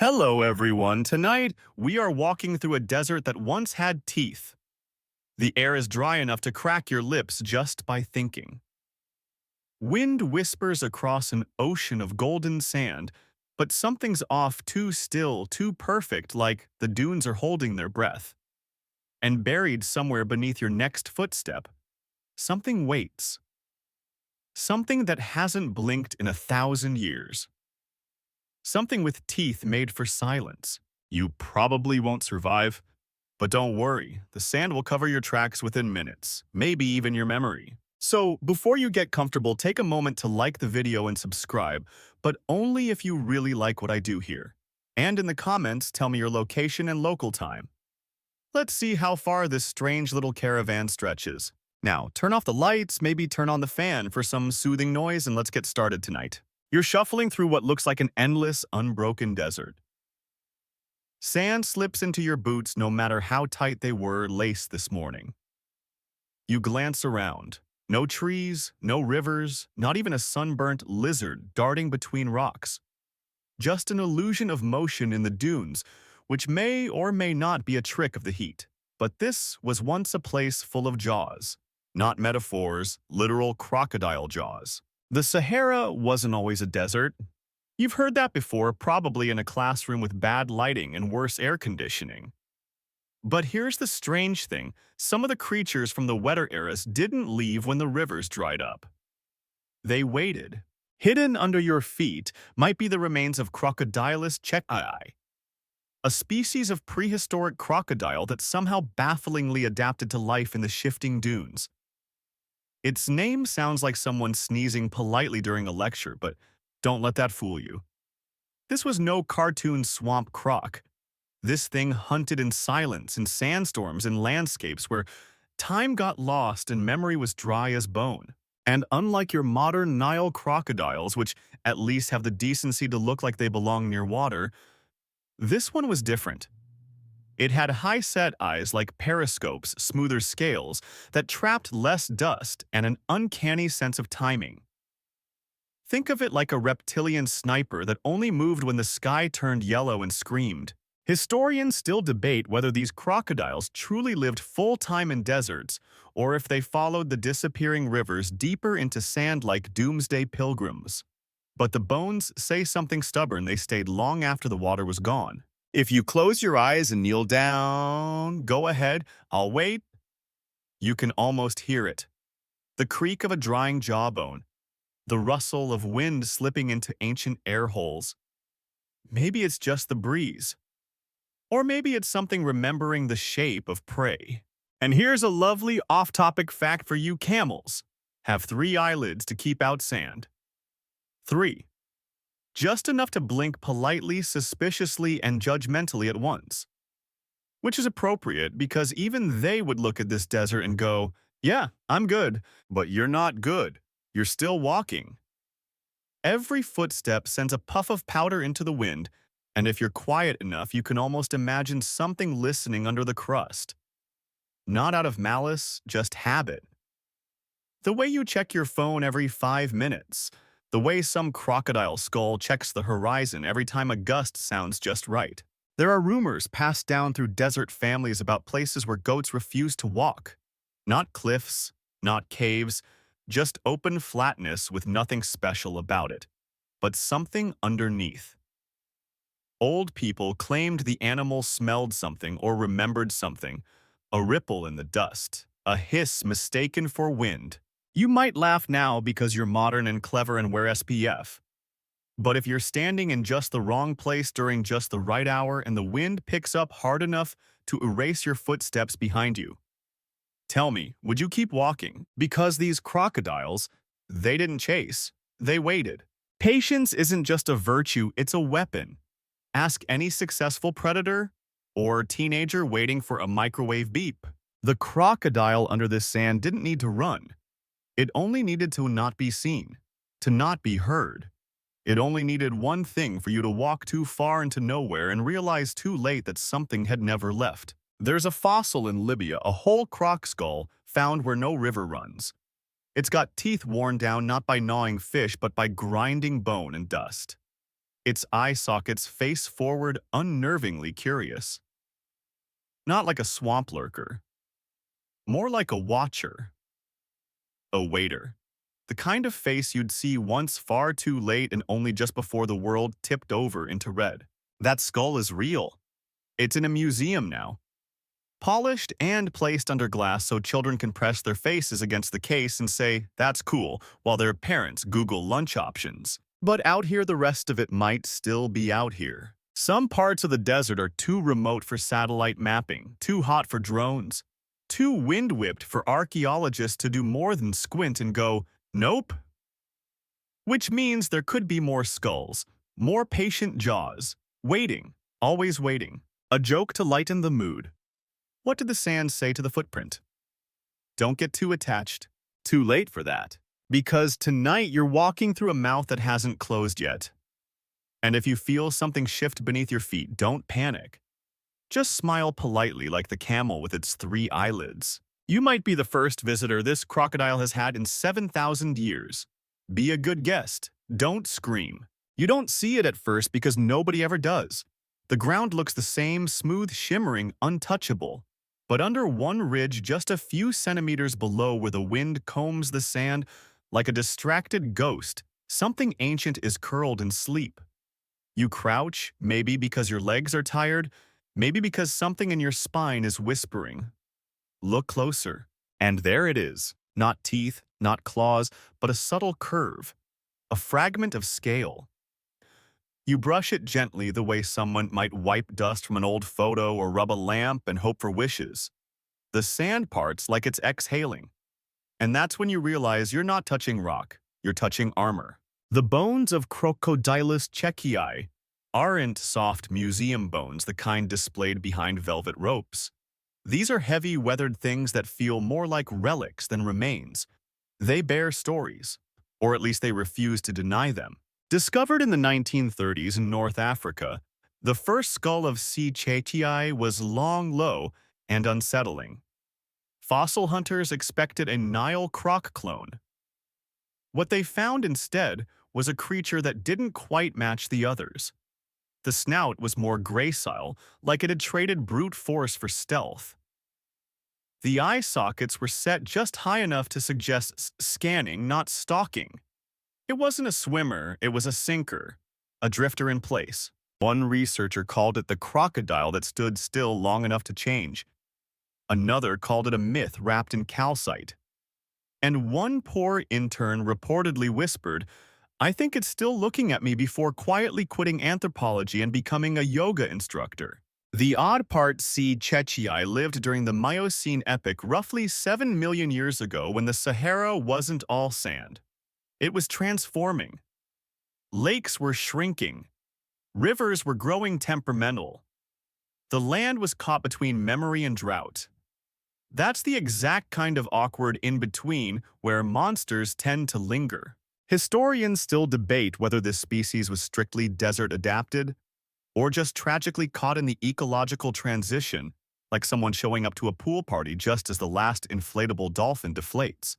Hello, everyone. Tonight, we are walking through a desert that once had teeth. The air is dry enough to crack your lips just by thinking. Wind whispers across an ocean of golden sand, but something's off, too still, too perfect, like the dunes are holding their breath. And buried somewhere beneath your next footstep, something waits. Something that hasn't blinked in 1,000 years. Something with teeth made for silence. You probably won't survive, but don't worry, the sand will cover your tracks within minutes, maybe even your memory. So, before you get comfortable, take a moment to like the video and subscribe, but only if you really like what I do here. And in the comments, tell me your location and local time. Let's see how far this strange little caravan stretches. Now, turn off the lights, maybe turn on the fan for some soothing noise, and let's get started tonight. You're shuffling through what looks like an endless, unbroken desert. Sand slips into your boots no matter how tight they were laced this morning. You glance around. No trees, no rivers, not even a sunburnt lizard darting between rocks. Just an illusion of motion in the dunes, which may or may not be a trick of the heat. But this was once a place full of jaws. Not metaphors, literal crocodile jaws. The Sahara wasn't always a desert. You've heard that before, probably in a classroom with bad lighting and worse air conditioning. But here's the strange thing. Some of the creatures from the wetter eras didn't leave when the rivers dried up. They waited. Hidden under your feet might be the remains of Crocodylus checchiai, a species of prehistoric crocodile that somehow bafflingly adapted to life in the shifting dunes. Its name sounds like someone sneezing politely during a lecture, but don't let that fool you. This was no cartoon swamp croc. This thing hunted in silence, in sandstorms, in landscapes where time got lost and memory was dry as bone. And unlike your modern Nile crocodiles, which at least have the decency to look like they belong near water, this one was different. It had high-set eyes like periscopes, smoother scales that trapped less dust and an uncanny sense of timing. Think of it like a reptilian sniper that only moved when the sky turned yellow and screamed. Historians still debate whether these crocodiles truly lived full-time in deserts or if they followed the disappearing rivers deeper into sand like doomsday pilgrims. But the bones say something stubborn. They stayed long after the water was gone. If you close your eyes and kneel down, go ahead, I'll wait. You can almost hear it. The creak of a drying jawbone, the rustle of wind slipping into ancient air holes. Maybe it's just the breeze. Or maybe it's something remembering the shape of prey. And here's a lovely off-topic fact for you: camels have 3 eyelids to keep out sand. 3. Just enough to blink politely, suspiciously, and judgmentally at once. Which is appropriate because even they would look at this desert and go, "Yeah, I'm good, but you're not good. You're still walking." Every footstep sends a puff of powder into the wind, and if you're quiet enough, you can almost imagine something listening under the crust. Not out of malice, just habit. The way you check your phone every 5 minutes. The way some crocodile skull checks the horizon every time a gust sounds just right. There are rumors passed down through desert families about places where goats refuse to walk. Not cliffs, not caves, just open flatness with nothing special about it, but something underneath. Old people claimed the animal smelled something or remembered something, a ripple in the dust, a hiss mistaken for wind. You might laugh now because you're modern and clever and wear SPF. But if you're standing in just the wrong place during just the right hour and the wind picks up hard enough to erase your footsteps behind you, tell me, would you keep walking? Because these crocodiles, they didn't chase, they waited. Patience isn't just a virtue, it's a weapon. Ask any successful predator or teenager waiting for a microwave beep. The crocodile under this sand didn't need to run. It only needed to not be seen, to not be heard. It only needed one thing: for you to walk too far into nowhere and realize too late that something had never left. There's a fossil in Libya, a whole croc skull found where no river runs. It's got teeth worn down not by gnawing fish but by grinding bone and dust. its eye sockets face forward, unnervingly curious. Not like a swamp lurker, more like a watcher, a waiter. The kind of face you'd see once far too late and only just before the world tipped over into red. That skull is real. It's in a museum now, polished and placed under glass so children can press their faces against the case and say, "That's cool," while their parents Google lunch options. But out here, the rest of it might still be out here. Some parts of the desert are too remote for satellite mapping, too hot for drones, too wind-whipped for archaeologists to do more than squint and go, "Nope." Which means there could be more skulls, more patient jaws, waiting, always waiting. A joke to lighten the mood. What did the sand say to the footprint? Don't get too attached. Too late for that. Because tonight you're walking through a mouth that hasn't closed yet. And if you feel something shift beneath your feet, don't panic. Just smile politely like the camel with its 3 eyelids. You might be the first visitor this crocodile has had in 7,000 years. Be a good guest. Don't scream. You don't see it at first because nobody ever does. The ground looks the same, smooth, shimmering, untouchable. But under one ridge just a few centimeters below where the wind combs the sand like a distracted ghost, something ancient is curled in sleep. You crouch, maybe because your legs are tired, maybe because something in your spine is whispering. Look closer. And there it is. Not teeth, not claws, but a subtle curve. A fragment of scale. You brush it gently the way someone might wipe dust from an old photo or rub a lamp and hope for wishes. The sand parts like it's exhaling. And that's when you realize you're not touching rock, you're touching armor. The bones of Crocodylus Checchiai aren't soft museum bones, the kind displayed behind velvet ropes. These are heavy, weathered things that feel more like relics than remains. They bear stories, or at least they refuse to deny them. Discovered in the 1930s in North Africa, the first skull of C. Checchiai was long, low, and unsettling. Fossil hunters expected a Nile croc clone. What they found instead was a creature that didn't quite match the others. The snout was more gracile, like it had traded brute force for stealth. The eye sockets were set just high enough to suggest scanning, not stalking. It wasn't a swimmer, it was a sinker, a drifter in place. One researcher called it the crocodile that stood still long enough to change. Another called it a myth wrapped in calcite. And one poor intern reportedly whispered, "I think it's still looking at me," before quietly quitting anthropology and becoming a yoga instructor. The odd part, C. Checchiai lived during the Miocene epoch roughly 7 million years ago when the Sahara wasn't all sand. It was transforming. Lakes were shrinking. Rivers were growing temperamental. The land was caught between memory and drought. That's the exact kind of awkward in-between where monsters tend to linger. Historians still debate whether this species was strictly desert-adapted or just tragically caught in the ecological transition, like someone showing up to a pool party just as the last inflatable dolphin deflates.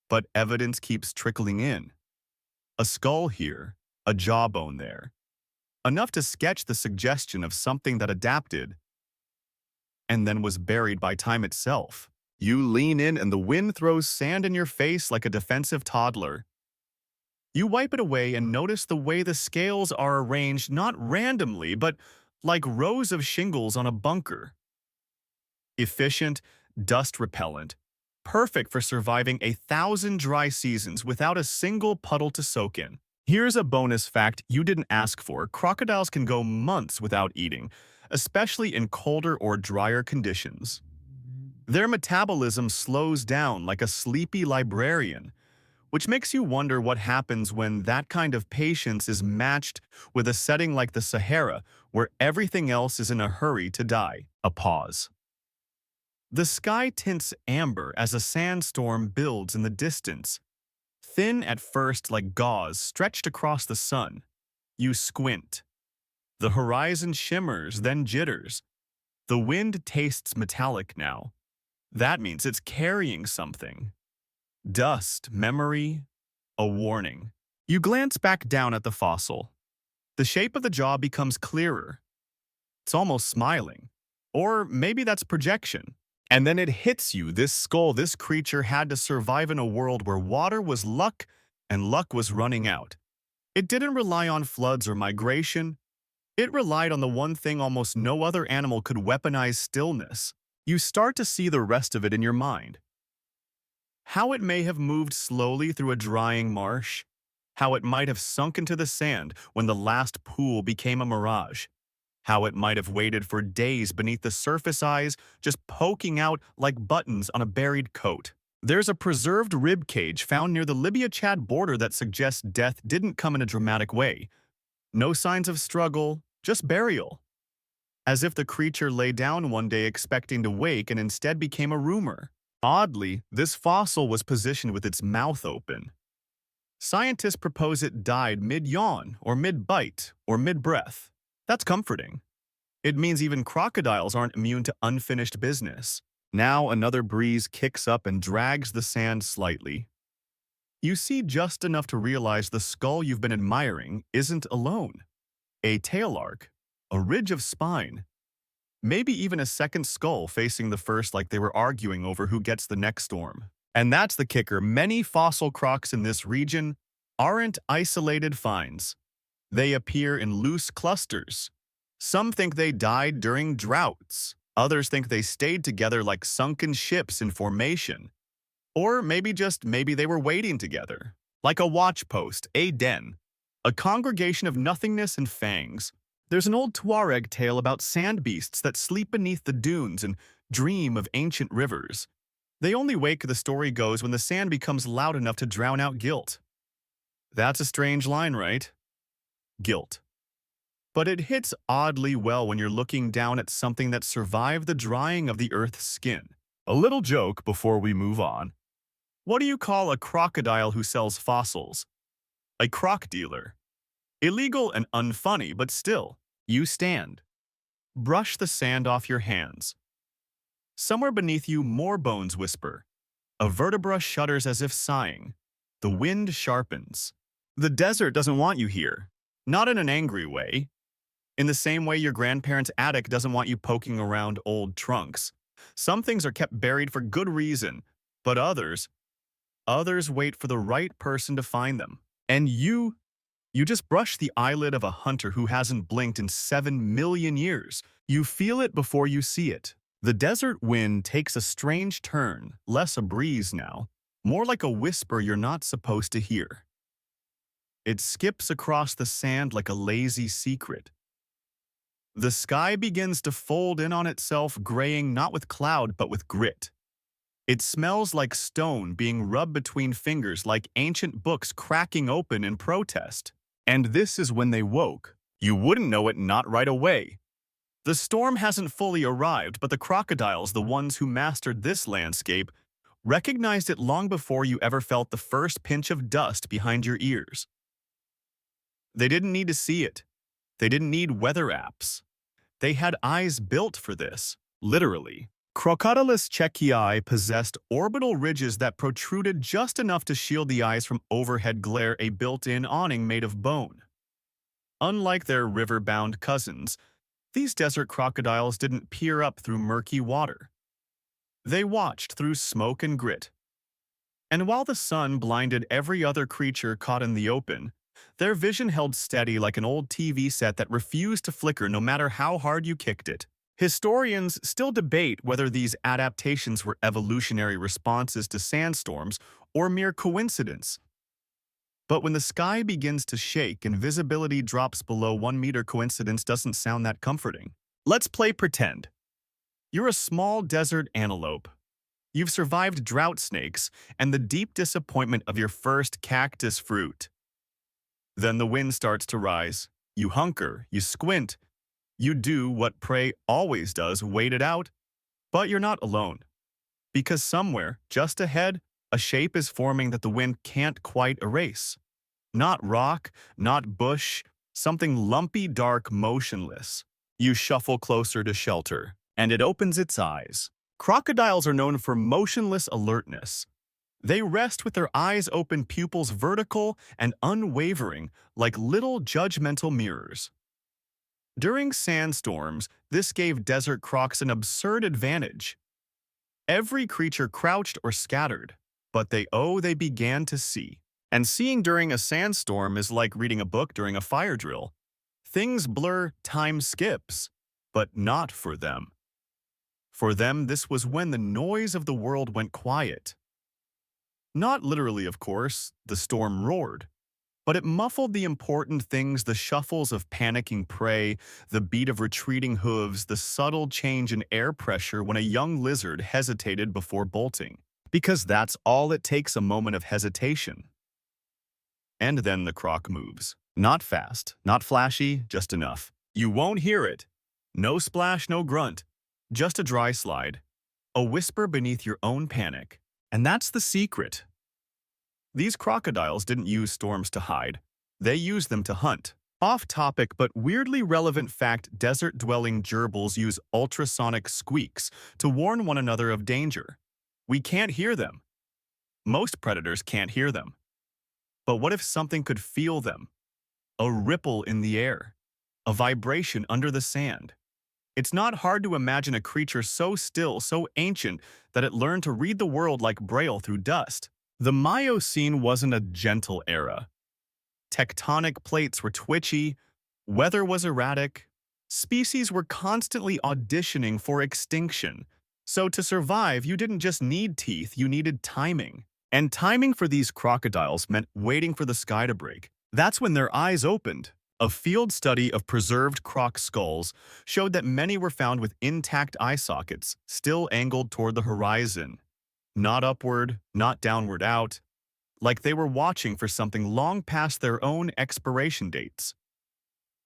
But evidence keeps trickling in. A skull here, a jawbone there. Enough to sketch the suggestion of something that adapted and then was buried by time itself. You lean in and the wind throws sand in your face like a defensive toddler. You wipe it away and notice the way the scales are arranged not randomly, but like rows of shingles on a bunker. Efficient, dust-repellent, perfect for surviving 1,000 dry seasons without a single puddle to soak in. Here's a bonus fact you didn't ask for. Crocodiles can go months without eating, especially in colder or drier conditions. Their metabolism slows down like a sleepy librarian, which makes you wonder what happens when that kind of patience is matched with a setting like the Sahara, where everything else is in a hurry to die. A pause. The sky tints amber as a sandstorm builds in the distance. Thin at first like gauze stretched across the sun. You squint. The horizon shimmers, then jitters. The wind tastes metallic now. That means it's carrying something. Dust, memory, a warning. You glance back down at the fossil. The shape of the jaw becomes clearer. It's almost smiling. Or maybe that's projection. And then it hits you, this skull, this creature had to survive in a world where water was luck and luck was running out. It didn't rely on floods or migration. It relied on the one thing almost no other animal could weaponize: stillness. You start to see the rest of it in your mind. How it may have moved slowly through a drying marsh. How it might have sunk into the sand when the last pool became a mirage. How it might have waited for days beneath the surface, eyes just poking out like buttons on a buried coat. There's a preserved rib cage found near the Libya-Chad border that suggests death didn't come in a dramatic way. No signs of struggle, just burial. As if the creature lay down one day expecting to wake and instead became a rumor. Oddly, this fossil was positioned with its mouth open. Scientists propose it died mid-yawn, or mid-bite, or mid-breath. That's comforting. It means even crocodiles aren't immune to unfinished business. Now another breeze kicks up and drags the sand slightly. You see just enough to realize the skull you've been admiring isn't alone. A tail arc, a ridge of spine, maybe even a second skull facing the first, like they were arguing over who gets the next storm. And that's the kicker. Many fossil crocs in this region aren't isolated finds. They appear in loose clusters. Some think they died during droughts. Others think they stayed together like sunken ships in formation. Or maybe they were waiting together. Like a watchpost, a den. A congregation of nothingness and fangs. There's an old Tuareg tale about sand beasts that sleep beneath the dunes and dream of ancient rivers. They only wake, the story goes, when the sand becomes loud enough to drown out guilt. That's a strange line, right? Guilt. But it hits oddly well when you're looking down at something that survived the drying of the Earth's skin. A little joke before we move on. What do you call a crocodile who sells fossils? A croc dealer. Illegal and unfunny, but still, you stand. Brush the sand off your hands. Somewhere beneath you, more bones whisper. A vertebra shudders as if sighing. The wind sharpens. The desert doesn't want you here. Not in an angry way. In the same way your grandparents' attic doesn't want you poking around old trunks. Some things are kept buried for good reason, but others wait for the right person to find them. And you just brush the eyelid of a hunter who hasn't blinked in 7 million years. You feel it before you see it. The desert wind takes a strange turn, less a breeze now, more like a whisper you're not supposed to hear. It skips across the sand like a lazy secret. The sky begins to fold in on itself, graying not with cloud but with grit. It smells like stone being rubbed between fingers, like ancient books cracking open in protest. And this is when they woke. You wouldn't know it not right away. The storm hasn't fully arrived, but the crocodiles, the ones who mastered this landscape, recognized it long before you ever felt the first pinch of dust behind your ears. They didn't need to see it. They didn't need weather apps. They had eyes built for this, literally. Crocodylus Checchiai possessed orbital ridges that protruded just enough to shield the eyes from overhead glare, a built-in awning made of bone. Unlike their river-bound cousins, these desert crocodiles didn't peer up through murky water. They watched through smoke and grit. And while the sun blinded every other creature caught in the open, their vision held steady like an old TV set that refused to flicker no matter how hard you kicked it. Historians still debate whether these adaptations were evolutionary responses to sandstorms or mere coincidence. But when the sky begins to shake and visibility drops below 1 meter, coincidence doesn't sound that comforting. Let's play pretend. You're a small desert antelope. You've survived drought snakes and the deep disappointment of your first cactus fruit. Then the wind starts to rise. You hunker, you squint. You do what prey always does, wait it out. But you're not alone. Because somewhere, just ahead, a shape is forming that the wind can't quite erase. Not rock, not bush, something lumpy, dark, motionless. You shuffle closer to shelter, and it opens its eyes. Crocodiles are known for motionless alertness. They rest with their eyes open, pupils vertical and unwavering, like little judgmental mirrors. During sandstorms, this gave desert crocs an absurd advantage. Every creature crouched or scattered, but they began to see. And seeing during a sandstorm is like reading a book during a fire drill. Things blur, time skips, but not for them. For them, this was when the noise of the world went quiet. Not literally, of course, the storm roared, but it muffled the important things, the shuffles of panicking prey, the beat of retreating hooves, the subtle change in air pressure when a young lizard hesitated before bolting. Because that's all it takes, a moment of hesitation. And then the croc moves. Not fast, not flashy, just enough. You won't hear it. No splash, no grunt. Just a dry slide. A whisper beneath your own panic. And that's the secret. These crocodiles didn't use storms to hide. They used them to hunt. Off-topic but weirdly relevant fact, desert-dwelling gerbils use ultrasonic squeaks to warn one another of danger. We can't hear them. Most predators can't hear them. But what if something could feel them? A ripple in the air. A vibration under the sand. It's not hard to imagine a creature so still, so ancient, that it learned to read the world like Braille through dust. The Miocene wasn't a gentle era. Tectonic plates were twitchy, weather was erratic, species were constantly auditioning for extinction. So to survive, you didn't just need teeth, you needed timing. And timing for these crocodiles meant waiting for the sky to break. That's when their eyes opened. A field study of preserved croc skulls showed that many were found with intact eye sockets, still angled toward the horizon. Not upward, not downward out, like they were watching for something long past their own expiration dates.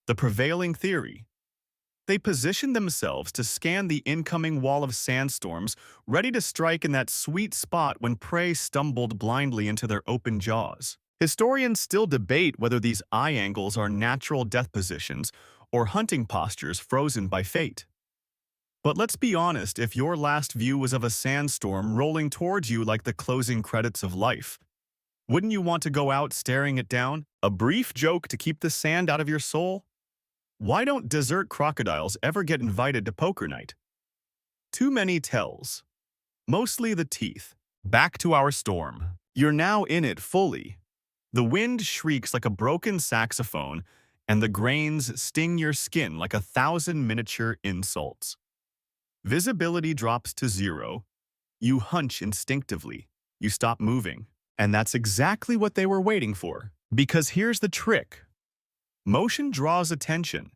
The prevailing theory. They positioned themselves to scan the incoming wall of sandstorms, ready to strike in that sweet spot when prey stumbled blindly into their open jaws. Historians still debate whether these eye angles are natural death positions or hunting postures frozen by fate. But let's be honest, if your last view was of a sandstorm rolling towards you like the closing credits of life, wouldn't you want to go out staring it down? A brief joke to keep the sand out of your soul? Why don't desert crocodiles ever get invited to poker night? Too many tells. Mostly the teeth. Back to our storm. You're now in it fully. The wind shrieks like a broken saxophone, and the grains sting your skin like 1,000 miniature insults. Visibility drops to 0. You hunch instinctively. You stop moving. And that's exactly what they were waiting for. Because here's the trick. Motion draws attention.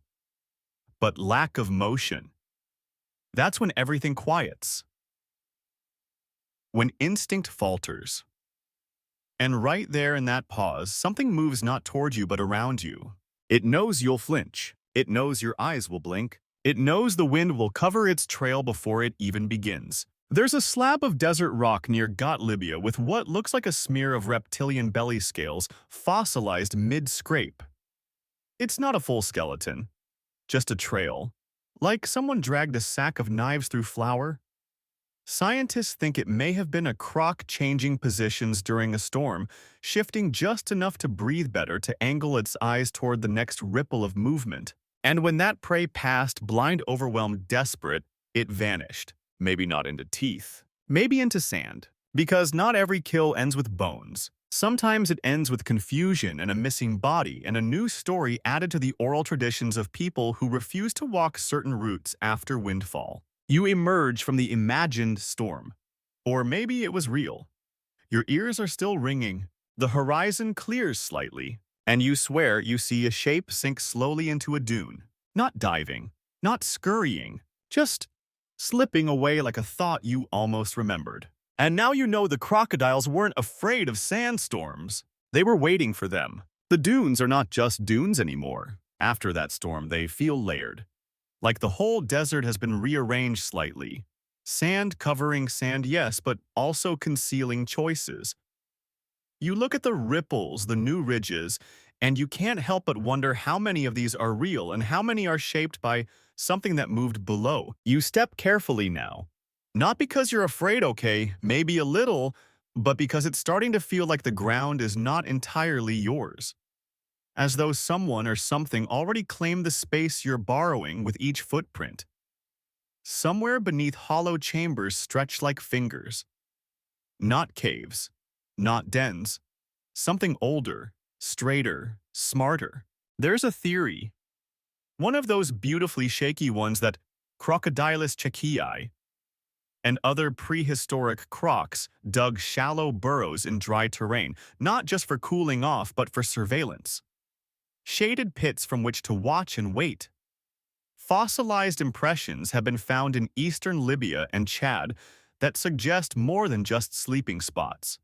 But lack of motion. That's when everything quiets. When instinct falters. And right there in that pause, something moves not toward you but around you. It knows you'll flinch. It knows your eyes will blink. It knows the wind will cover its trail before it even begins. There's a slab of desert rock near Got Libya with what looks like a smear of reptilian belly scales fossilized mid-scrape. It's not a full skeleton, just a trail, like someone dragged a sack of knives through flour. Scientists think it may have been a croc changing positions during a storm, shifting just enough to breathe better to angle its eyes toward the next ripple of movement. And when that prey passed, blind, overwhelmed, desperate, it vanished. Maybe not into teeth, maybe into sand. Because not every kill ends with bones. Sometimes it ends with confusion and a missing body and a new story added to the oral traditions of people who refuse to walk certain routes after windfall. You emerge from the imagined storm. Or maybe it was real. Your ears are still ringing. The horizon clears slightly. And you swear you see a shape sink slowly into a dune. Not diving, not scurrying, just slipping away like a thought you almost remembered. And now you know the crocodiles weren't afraid of sandstorms. They were waiting for them. The dunes are not just dunes anymore. After that storm, they feel layered. Like the whole desert has been rearranged slightly. Sand covering sand, yes, but also concealing choices. You look at the ripples, the new ridges, and you can't help but wonder how many of these are real and how many are shaped by something that moved below. You step carefully now. Not because you're afraid, okay, maybe a little, but because it's starting to feel like the ground is not entirely yours, as though someone or something already claimed the space you're borrowing with each footprint. Somewhere beneath hollow chambers stretch like fingers. Not caves, not dens, something older, straighter, smarter. There's a theory, one of those beautifully shaky ones that Crocodylus Checchiai and other prehistoric crocs dug shallow burrows in dry terrain, not just for cooling off but for surveillance. Shaded pits from which to watch and wait. Fossilized impressions have been found in eastern Libya and Chad that suggest more than just sleeping spots.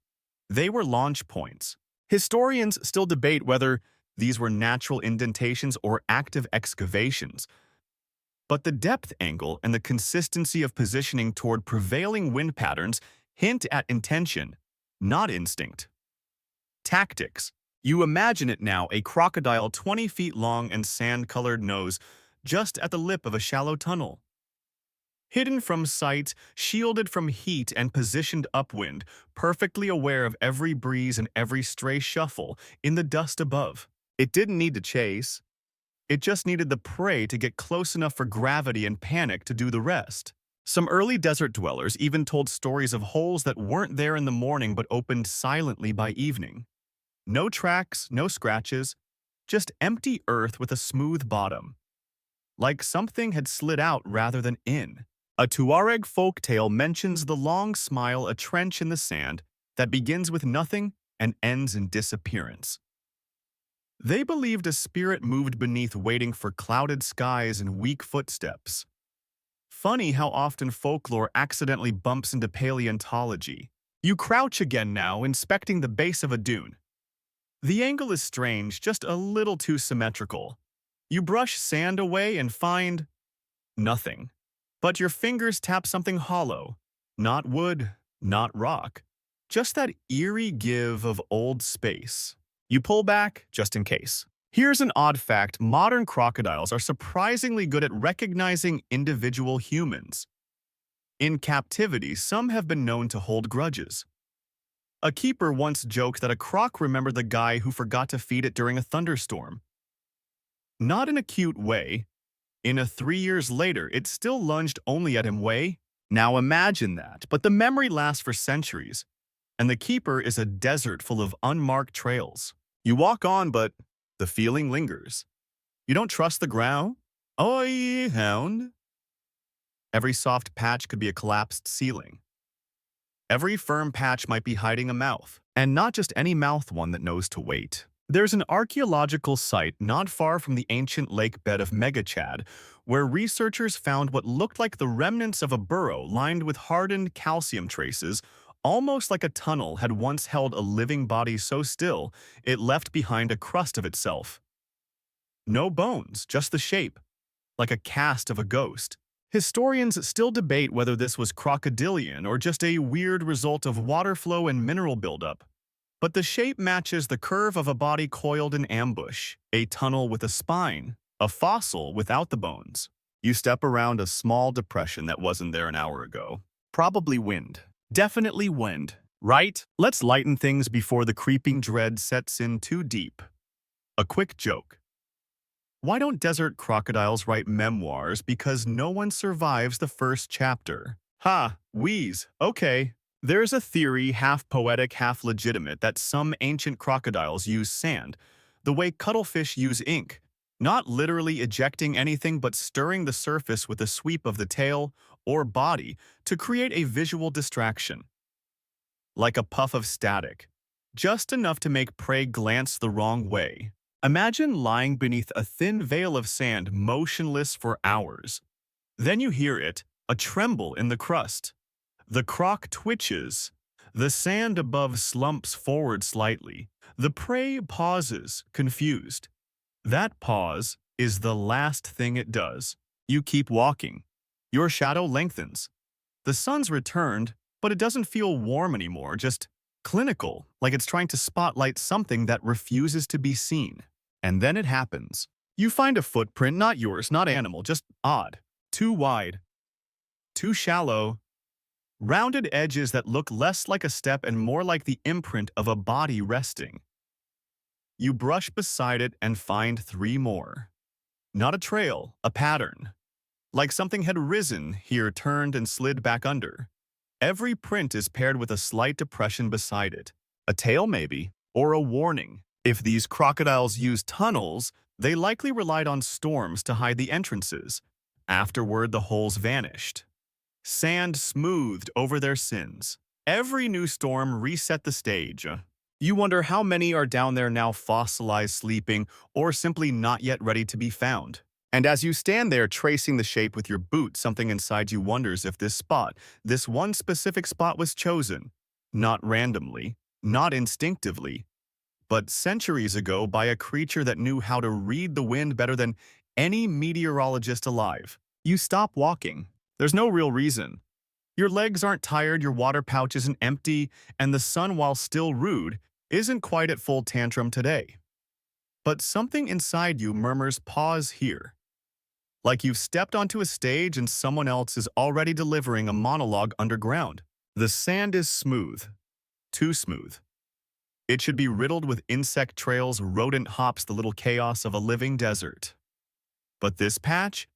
They were launch points. Historians still debate whether these were natural indentations or active excavations, but the depth angle and the consistency of positioning toward prevailing wind patterns hint at intention, not instinct. Tactics. You imagine it now, a crocodile 20 feet long and sand-colored nose just at the lip of a shallow tunnel. Hidden from sight, shielded from heat and positioned upwind, perfectly aware of every breeze and every stray shuffle in the dust above. It didn't need to chase. It just needed the prey to get close enough for gravity and panic to do the rest. Some early desert dwellers even told stories of holes that weren't there in the morning but opened silently by evening. No tracks, no scratches, just empty earth with a smooth bottom. Like something had slid out rather than in. A Tuareg folktale mentions the long smile, a trench in the sand that begins with nothing and ends in disappearance. They believed a spirit moved beneath, waiting for clouded skies and weak footsteps. Funny how often folklore accidentally bumps into paleontology. You crouch again now, inspecting the base of a dune. The angle is strange, just a little too symmetrical. You brush sand away and find nothing. But your fingers tap something hollow. Not wood, not rock. Just that eerie give of old space. You pull back, just in case. Here's an odd fact: modern crocodiles are surprisingly good at recognizing individual humans. In captivity, some have been known to hold grudges. A keeper once joked that a croc remembered the guy who forgot to feed it during a thunderstorm. Not in a cute way. In a 3 years later, it still lunged only at him way. Now imagine that, but the memory lasts for centuries, and the keeper is a desert full of unmarked trails. You walk on, but the feeling lingers. You don't trust the ground? Oi, hound. Every soft patch could be a collapsed ceiling. Every firm patch might be hiding a mouth, and not just any mouth, one that knows to wait. There's an archaeological site not far from the ancient lake bed of Megachad, where researchers found what looked like the remnants of a burrow lined with hardened calcium traces, almost like a tunnel had once held a living body so still it left behind a crust of itself. No bones, just the shape, like a cast of a ghost. Historians still debate whether this was crocodilian or just a weird result of water flow and mineral buildup. But the shape matches the curve of a body coiled in ambush, a tunnel with a spine, a fossil without the bones. You step around a small depression that wasn't there an hour ago. Probably wind. Definitely wind, right? Let's lighten things before the creeping dread sets in too deep. A quick joke. Why don't desert crocodiles write memoirs? Because no one survives the first chapter. Ha, wheeze, okay. There's a theory, half poetic, half legitimate, that some ancient crocodiles use sand, the way cuttlefish use ink, not literally ejecting anything but stirring the surface with a sweep of the tail or body to create a visual distraction. Like a puff of static, just enough to make prey glance the wrong way. Imagine lying beneath a thin veil of sand, motionless for hours. Then you hear it, a tremble in the crust. The croc twitches. The sand above slumps forward slightly. The prey pauses, confused. That pause is the last thing it does. You keep walking. Your shadow lengthens. The sun's returned, but it doesn't feel warm anymore, just clinical, like it's trying to spotlight something that refuses to be seen. And then it happens. You find a footprint, not yours, not animal, just odd. Too wide. Too shallow. Rounded edges that look less like a step and more like the imprint of a body resting. You brush beside it and find three more. Not a trail, a pattern. Like something had risen here, turned, and slid back under. Every print is paired with a slight depression beside it. A tail maybe, or a warning. If these crocodiles used tunnels, they likely relied on storms to hide the entrances. Afterward, the holes vanished. Sand smoothed over their sins. Every new storm reset the stage. You wonder how many are down there now fossilized, sleeping, or simply not yet ready to be found. And as you stand there tracing the shape with your boot, something inside you wonders if this one specific spot was chosen, not randomly, not instinctively, but centuries ago by a creature that knew how to read the wind better than any meteorologist alive. You stop walking. There's no real reason. Your legs aren't tired, your water pouch isn't empty, and the sun, while still rude, isn't quite at full tantrum today. But something inside you murmurs, pause here. Like you've stepped onto a stage and someone else is already delivering a monologue underground. The sand is smooth. Too smooth. It should be riddled with insect trails, rodent hops, the little chaos of a living desert. But this patch?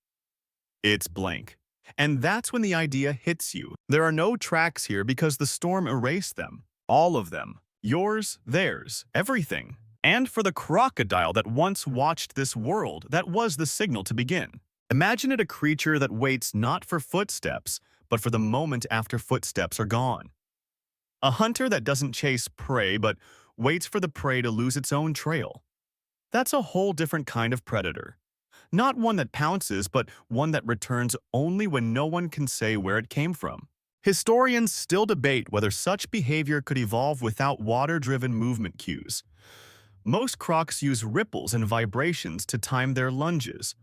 It's blank. And that's when the idea hits you. There are no tracks here because the storm erased them. All of them. Yours, theirs, everything. And for the crocodile that once watched this world, that was the signal to begin. Imagine it a creature that waits not for footsteps, but for the moment after footsteps are gone. A hunter that doesn't chase prey, but waits for the prey to lose its own trail. That's a whole different kind of predator. Not one that pounces, but one that returns only when no one can say where it came from. Historians still debate whether such behavior could evolve without water-driven movement cues. Most crocs use ripples and vibrations to time their lunges.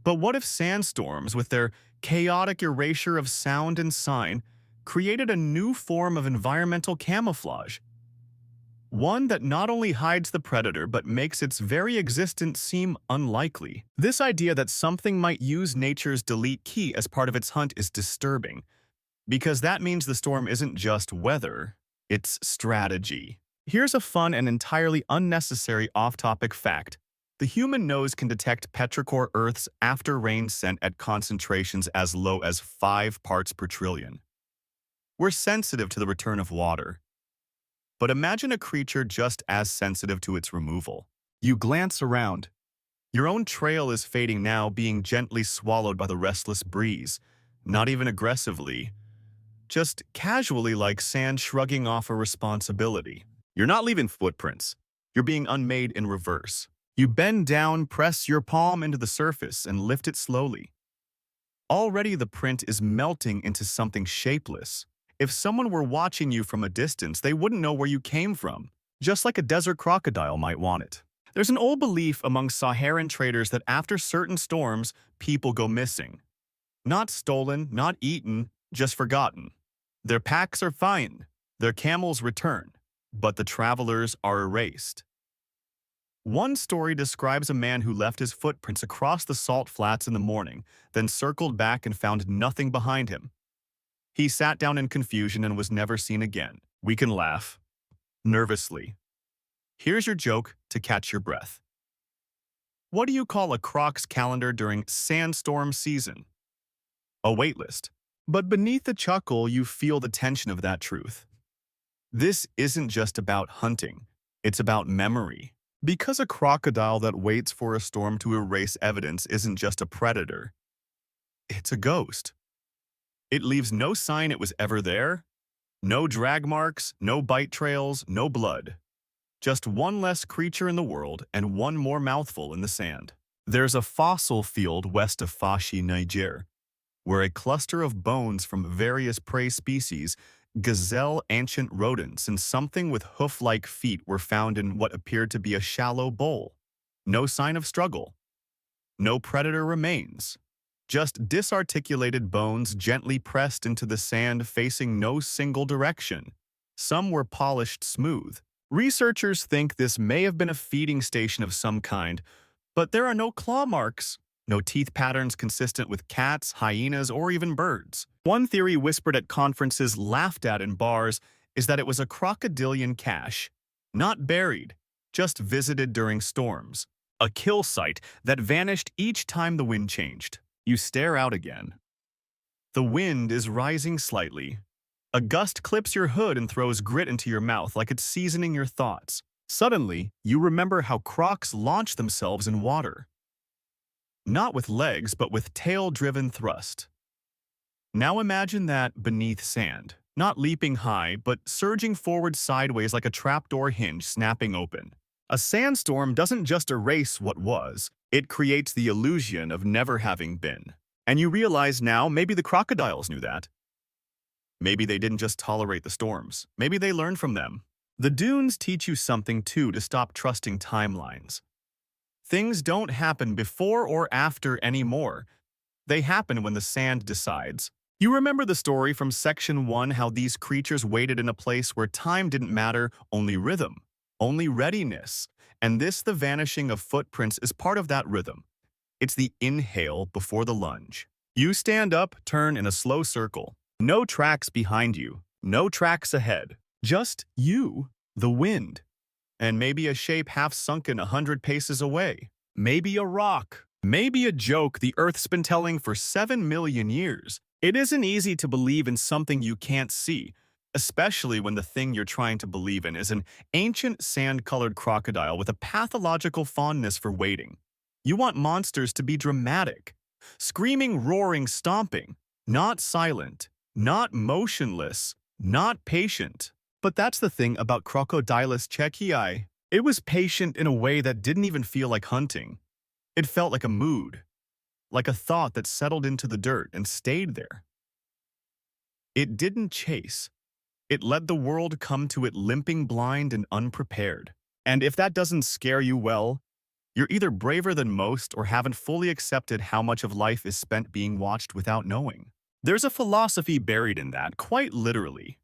But what if sandstorms, with their chaotic erasure of sound and sign, created a new form of environmental camouflage? One that not only hides the predator but makes its very existence seem unlikely. This idea that something might use nature's delete key as part of its hunt is disturbing, because that means the storm isn't just weather, it's strategy. Here's a fun and entirely unnecessary off-topic fact. The human nose can detect petrichor Earth's after-rain scent at concentrations as low as 5 parts per trillion. We're sensitive to the return of water. But imagine a creature just as sensitive to its removal. You glance around. Your own trail is fading now, being gently swallowed by the restless breeze, not even aggressively, just casually, like sand shrugging off a responsibility. You're not leaving footprints. You're being unmade in reverse. You bend down, press your palm into the surface, and lift it slowly. Already the print is melting into something shapeless. If someone were watching you from a distance, they wouldn't know where you came from, just like a desert crocodile might want it. There's an old belief among Saharan traders that after certain storms, people go missing. Not stolen, not eaten, just forgotten. Their packs are fine, their camels return, but the travelers are erased. One story describes a man who left his footprints across the salt flats in the morning, then circled back and found nothing behind him. He sat down in confusion and was never seen again. We can laugh. Nervously. Here's your joke to catch your breath. What do you call a croc's calendar during sandstorm season? A waitlist. But beneath the chuckle, you feel the tension of that truth. This isn't just about hunting. It's about memory. Because a crocodile that waits for a storm to erase evidence isn't just a predator. It's a ghost. It leaves no sign it was ever there. No drag marks, no bite trails, no blood. Just one less creature in the world and one more mouthful in the sand. There's a fossil field west of Fashi, Niger, where a cluster of bones from various prey species, gazelle, ancient rodents, and something with hoof-like feet were found in what appeared to be a shallow bowl. No sign of struggle. No predator remains. Just disarticulated bones gently pressed into the sand facing no single direction. Some were polished smooth. Researchers think this may have been a feeding station of some kind, but there are no claw marks, No teeth patterns consistent with cats, hyenas, or even birds. One theory whispered at conferences, laughed at in bars, is that it was a crocodilian cache. Not buried, just visited during storms. A kill site that vanished each time the wind changed. You stare out again. The wind is rising slightly. A gust clips your hood and throws grit into your mouth like it's seasoning your thoughts. Suddenly, you remember how crocs launch themselves in water. Not with legs, but with tail-driven thrust. Now imagine that beneath sand, not leaping high, but surging forward sideways like a trapdoor hinge snapping open. A sandstorm doesn't just erase what was, it creates the illusion of never having been. And you realize now maybe the crocodiles knew that. Maybe they didn't just tolerate the storms. Maybe they learned from them. The dunes teach you something too, to stop trusting timelines. Things don't happen before or after anymore. They happen when the sand decides. You remember the story from Section 1, how these creatures waited in a place where time didn't matter, only rhythm, only readiness. And the vanishing of footprints, is part of that rhythm. It's the inhale before the lunge. You stand up, turn in a slow circle. No tracks behind you, no tracks ahead. Just you, the wind, and maybe a shape half sunken 100 paces away. Maybe a rock. Maybe a joke the Earth's been telling for 7 million years. It isn't easy to believe in something you can't see, especially when the thing you're trying to believe in is an ancient sand-colored crocodile with a pathological fondness for waiting. You want monsters to be dramatic, screaming, roaring, stomping, not silent, not motionless, not patient. But that's the thing about Crocodylus Checchiai. It was patient in a way that didn't even feel like hunting. It felt like a mood, like a thought that settled into the dirt and stayed there. It didn't chase. It let the world come to it limping blind and unprepared. And if that doesn't scare you, well, you're either braver than most or haven't fully accepted how much of life is spent being watched without knowing. There's a philosophy buried in that, quite literally.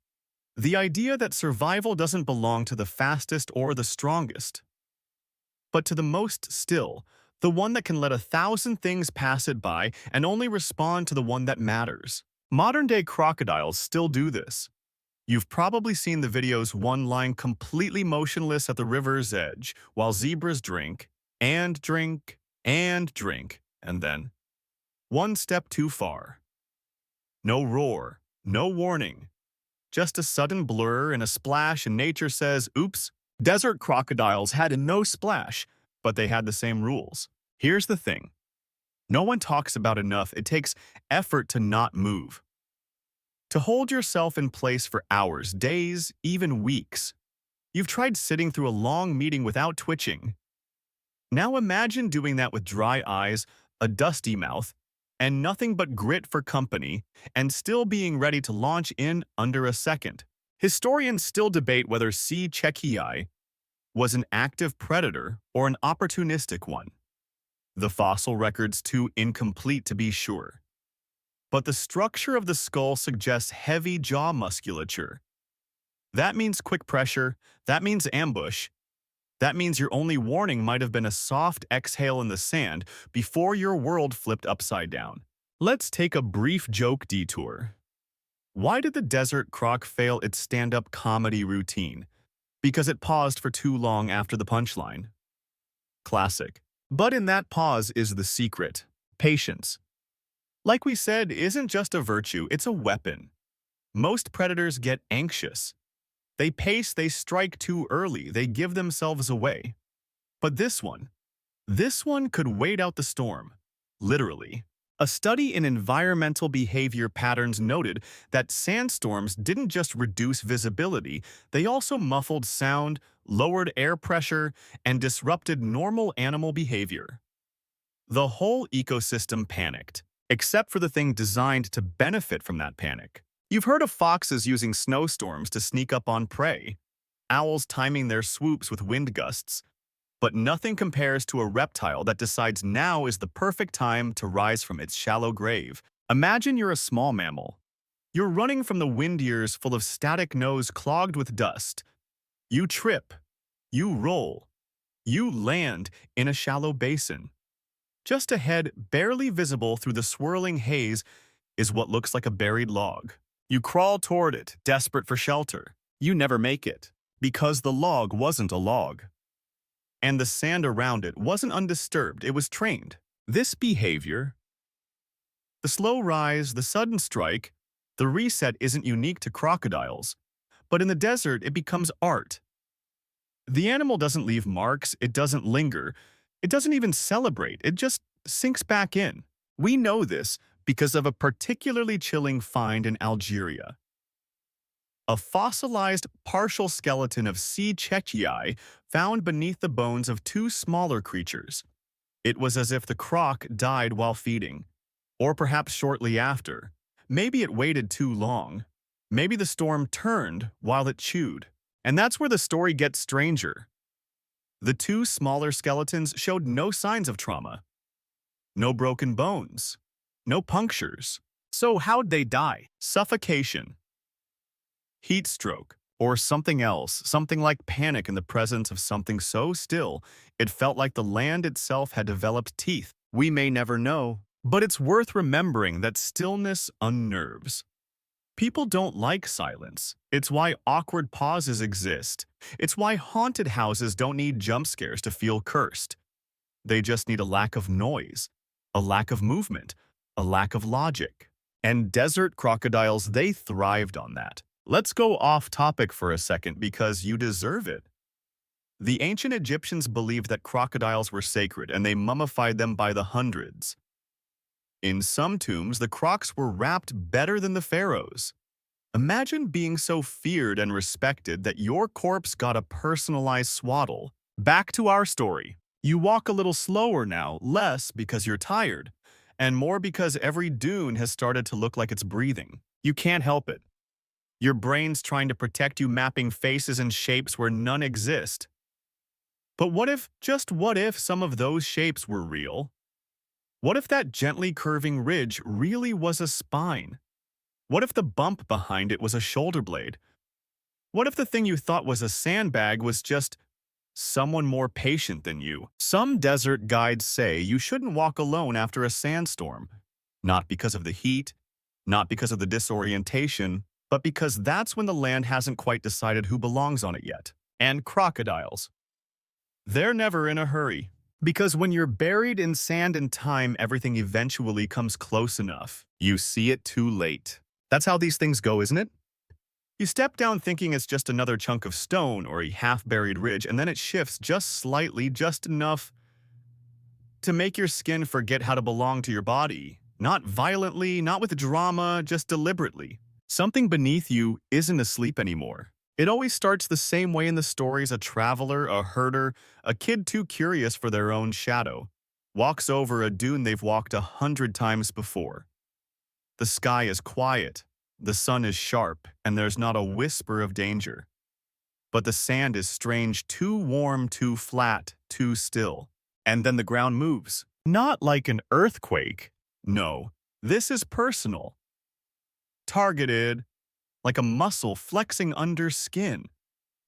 The idea that survival doesn't belong to the fastest or the strongest, but to the most still, the one that can let 1,000 things pass it by and only respond to the one that matters. Modern-day crocodiles still do this. You've probably seen the videos one lying completely motionless at the river's edge while zebras drink, and drink, and drink, and then one step too far. No roar, no warning. Just a sudden blur and a splash, and nature says, oops. Desert crocodiles had a no splash, but they had the same rules. Here's the thing. No one talks about enough. It takes effort to not move. To hold yourself in place for hours, days, even weeks. You've tried sitting through a long meeting without twitching. Now imagine doing that with dry eyes, a dusty mouth, and nothing but grit for company, and still being ready to launch in under a second. Historians still debate whether C. Checchiai was an active predator or an opportunistic one. The fossil record's too incomplete to be sure. But the structure of the skull suggests heavy jaw musculature. That means quick pressure, that means ambush. That means your only warning might have been a soft exhale in the sand before your world flipped upside down. Let's take a brief joke detour. Why did the desert croc fail its stand-up comedy routine? Because it paused for too long after the punchline. Classic. But in that pause is the secret. Patience. Like we said, isn't just a virtue, it's a weapon. Most predators get anxious. They pace, they strike too early, they give themselves away. But this one could wait out the storm, literally. A study in environmental behavior patterns noted that sandstorms didn't just reduce visibility, they also muffled sound, lowered air pressure, and disrupted normal animal behavior. The whole ecosystem panicked, except for the thing designed to benefit from that panic. You've heard of foxes using snowstorms to sneak up on prey, owls timing their swoops with wind gusts, but nothing compares to a reptile that decides now is the perfect time to rise from its shallow grave. Imagine you're a small mammal. You're running from the wind ears full of static nose clogged with dust. You trip, you roll, you land in a shallow basin. Just ahead, barely visible through the swirling haze, is what looks like a buried log. You crawl toward it, desperate for shelter. You never make it, because the log wasn't a log. And the sand around it wasn't undisturbed, it was trained. This behavior, the slow rise, the sudden strike, the reset isn't unique to crocodiles. But in the desert, it becomes art. The animal doesn't leave marks, it doesn't linger, it doesn't even celebrate, it just sinks back in. We know this because of a particularly chilling find in Algeria. A fossilized partial skeleton of sea Checchiai found beneath the bones of two smaller creatures. It was as if the croc died while feeding, or perhaps shortly after. Maybe it waited too long. Maybe the storm turned while it chewed. And that's where the story gets stranger. The two smaller skeletons showed no signs of trauma. No broken bones. No punctures. So how'd they die? Suffocation. Heat stroke. Or something else, something like panic in the presence of something so still, it felt like the land itself had developed teeth. We may never know, but it's worth remembering that stillness unnerves. People don't like silence. It's why awkward pauses exist. It's why haunted houses don't need jump scares to feel cursed. They just need a lack of noise, a lack of movement, a lack of logic. And desert crocodiles, they thrived on that. Let's go off topic for a second because you deserve it. The ancient Egyptians believed that crocodiles were sacred and they mummified them by the hundreds. In some tombs, the crocs were wrapped better than the pharaohs. Imagine being so feared and respected that your corpse got a personalized swaddle. Back to our story. You walk a little slower now, less because you're tired, and more because every dune has started to look like it's breathing. You can't help it. Your brain's trying to protect you, mapping faces and shapes where none exist. But what if, just what if, some of those shapes were real? What if that gently curving ridge really was a spine? What if the bump behind it was a shoulder blade? What if the thing you thought was a sandbag was just someone more patient than you? Some desert guides say you shouldn't walk alone after a sandstorm. Not because of the heat, not because of the disorientation, but because that's when the land hasn't quite decided who belongs on it yet. And crocodiles. They're never in a hurry. Because when you're buried in sand and time, everything eventually comes close enough. You see it too late. That's how these things go, isn't it? You step down thinking it's just another chunk of stone or a half-buried ridge, and then it shifts just slightly, just enough to make your skin forget how to belong to your body. Not violently, not with drama, just deliberately. Something beneath you isn't asleep anymore. It always starts the same way in the stories: a traveler, a herder, a kid too curious for their own shadow, walks over a dune they've walked 100 times before. The sky is quiet, the sun is sharp, and there's not a whisper of danger. But the sand is strange, too warm, too flat, too still. And then the ground moves. Not like an earthquake. No, this is personal. Targeted. Like a muscle flexing under skin,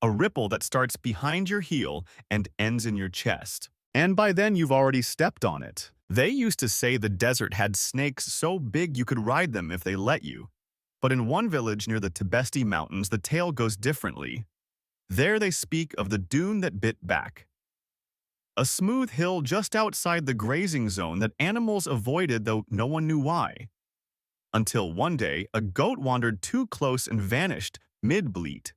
a ripple that starts behind your heel and ends in your chest. And by then you've already stepped on it. They used to say the desert had snakes so big you could ride them if they let you. But in one village near the Tibesti Mountains, the tale goes differently. There they speak of the dune that bit back. A smooth hill just outside the grazing zone that animals avoided, though no one knew why. Until one day, a goat wandered too close and vanished mid-bleat.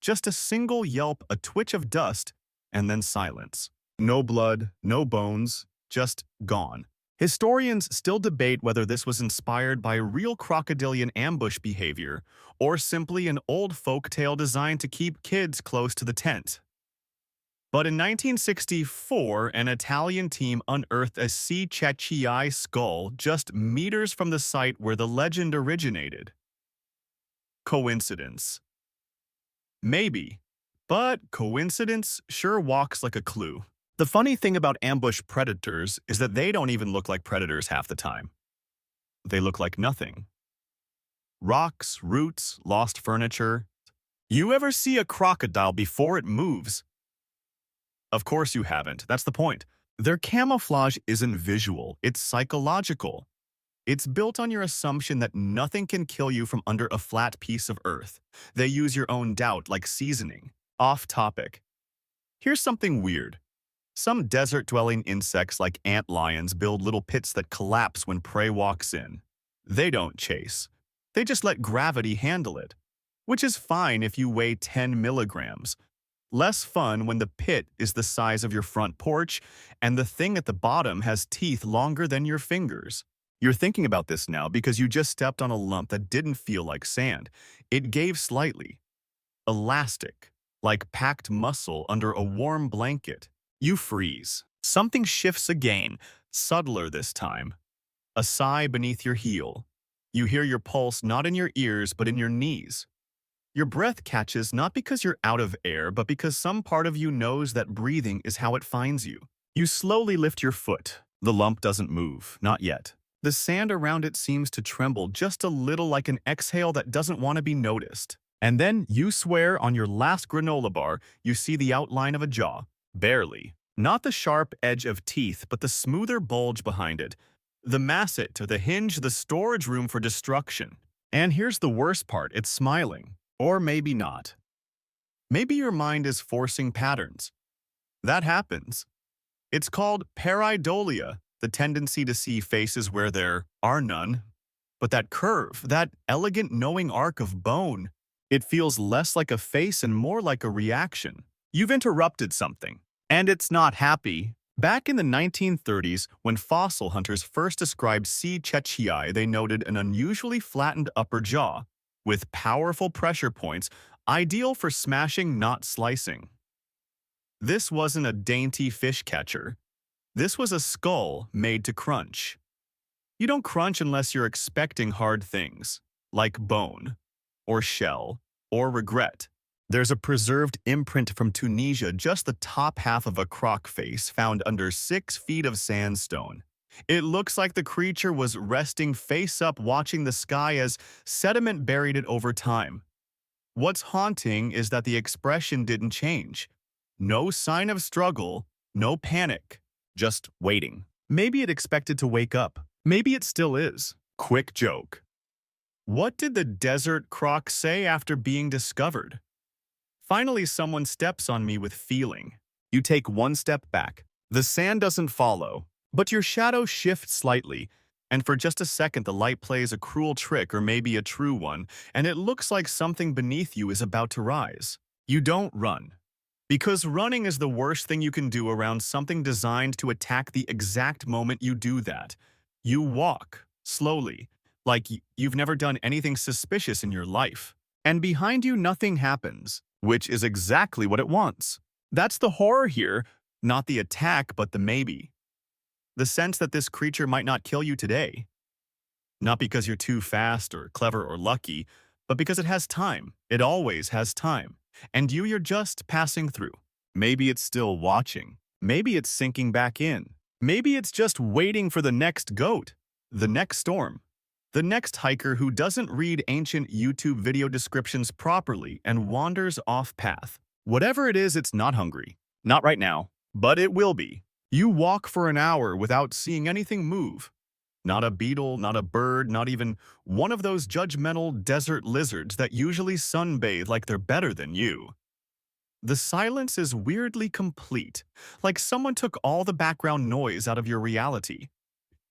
Just a single yelp, a twitch of dust, and then silence. No blood, no bones, just gone. Historians still debate whether this was inspired by real crocodilian ambush behavior or simply an old folk tale designed to keep kids close to the tent. But in 1964, an Italian team unearthed a sea Checchiai skull just meters from the site where the legend originated. Coincidence? Maybe, but coincidence sure walks like a clue. The funny thing about ambush predators is that they don't even look like predators half the time. They look like nothing. Rocks, roots, lost furniture. You ever see a crocodile before it moves? Of course you haven't. That's the point. Their camouflage isn't visual, it's psychological. It's built on your assumption that nothing can kill you from under a flat piece of earth. They use your own doubt like seasoning. Off topic. Here's something weird. Some desert-dwelling insects like antlions build little pits that collapse when prey walks in. They don't chase. They just let gravity handle it, which is fine if you weigh 10 milligrams. Less fun when the pit is the size of your front porch and the thing at the bottom has teeth longer than your fingers. You're thinking about this now because you just stepped on a lump that didn't feel like sand. It gave slightly. Elastic, like packed muscle under a warm blanket. You freeze. Something shifts again, subtler this time. A sigh beneath your heel. You hear your pulse not in your ears but in your knees. Your breath catches not because you're out of air, but because some part of you knows that breathing is how it finds you. You slowly lift your foot. The lump doesn't move, not yet. The sand around it seems to tremble just a little like an exhale that doesn't want to be noticed. And then you swear on your last granola bar you see the outline of a jaw. Barely. Not the sharp edge of teeth, but the smoother bulge behind it. The masset, or the hinge, the storage room for destruction. And here's the worst part, it's smiling. Or maybe not. Maybe your mind is forcing patterns. That happens. It's called pareidolia, the tendency to see faces where there are none. But that curve, that elegant knowing arc of bone, it feels less like a face and more like a reaction. You've interrupted something, and it's not happy. Back in the 1930s, when fossil hunters first described C. checchiai, they noted an unusually flattened upper jaw, with powerful pressure points, ideal for smashing, not slicing. This wasn't a dainty fish catcher. This was a skull made to crunch. You don't crunch unless you're expecting hard things, like bone, or shell, or regret. There's a preserved imprint from Tunisia, just the top half of a croc face found under 6 feet of sandstone. It looks like the creature was resting face up watching the sky as sediment buried it over time. What's haunting is that the expression didn't change. No sign of struggle, no panic, just waiting. Maybe it expected to wake up. Maybe it still is. Quick joke. What did the desert croc say after being discovered? Finally, someone steps on me with feeling. You take one step back. The sand doesn't follow, but your shadow shifts slightly, and for just a second the light plays a cruel trick, or maybe a true one, and it looks like something beneath you is about to rise. You don't run. Because running is the worst thing you can do around something designed to attack the exact moment you do that. You walk, slowly, like you've never done anything suspicious in your life. And behind you nothing happens, which is exactly what it wants. That's the horror here, not the attack but the maybe. The sense that this creature might not kill you today. Not because you're too fast or clever or lucky, but because it has time. It always has time. And you're just passing through. Maybe it's still watching. Maybe it's sinking back in. Maybe it's just waiting for the next goat, the next storm, the next hiker who doesn't read ancient YouTube video descriptions properly and wanders off path. Whatever it is, it's not hungry. Not right now, but it will be. You walk for an hour without seeing anything move. Not a beetle, not a bird, not even one of those judgmental desert lizards that usually sunbathe like they're better than you. The silence is weirdly complete, like someone took all the background noise out of your reality.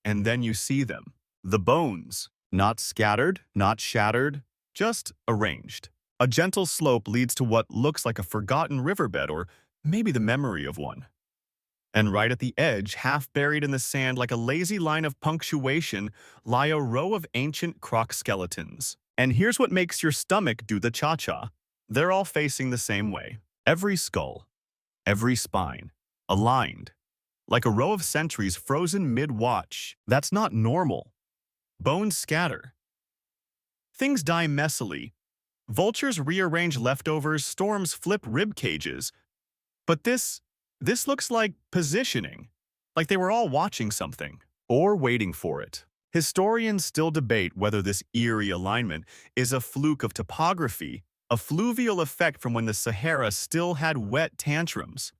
And then you see them. The bones, not scattered, not shattered, just arranged. A gentle slope leads to what looks like a forgotten riverbed, or maybe the memory of one. And right at the edge, half buried in the sand like a lazy line of punctuation, lie a row of ancient croc skeletons. And here's what makes your stomach do the cha-cha. They're all facing the same way. Every skull, every spine, aligned. Like a row of sentries frozen mid-watch. That's not normal. Bones scatter. Things die messily. Vultures rearrange leftovers, storms flip rib cages. But this looks like positioning, like they were all watching something, or waiting for it. Historians still debate whether this eerie alignment is a fluke of topography, a fluvial effect from when the Sahara still had wet tantrums.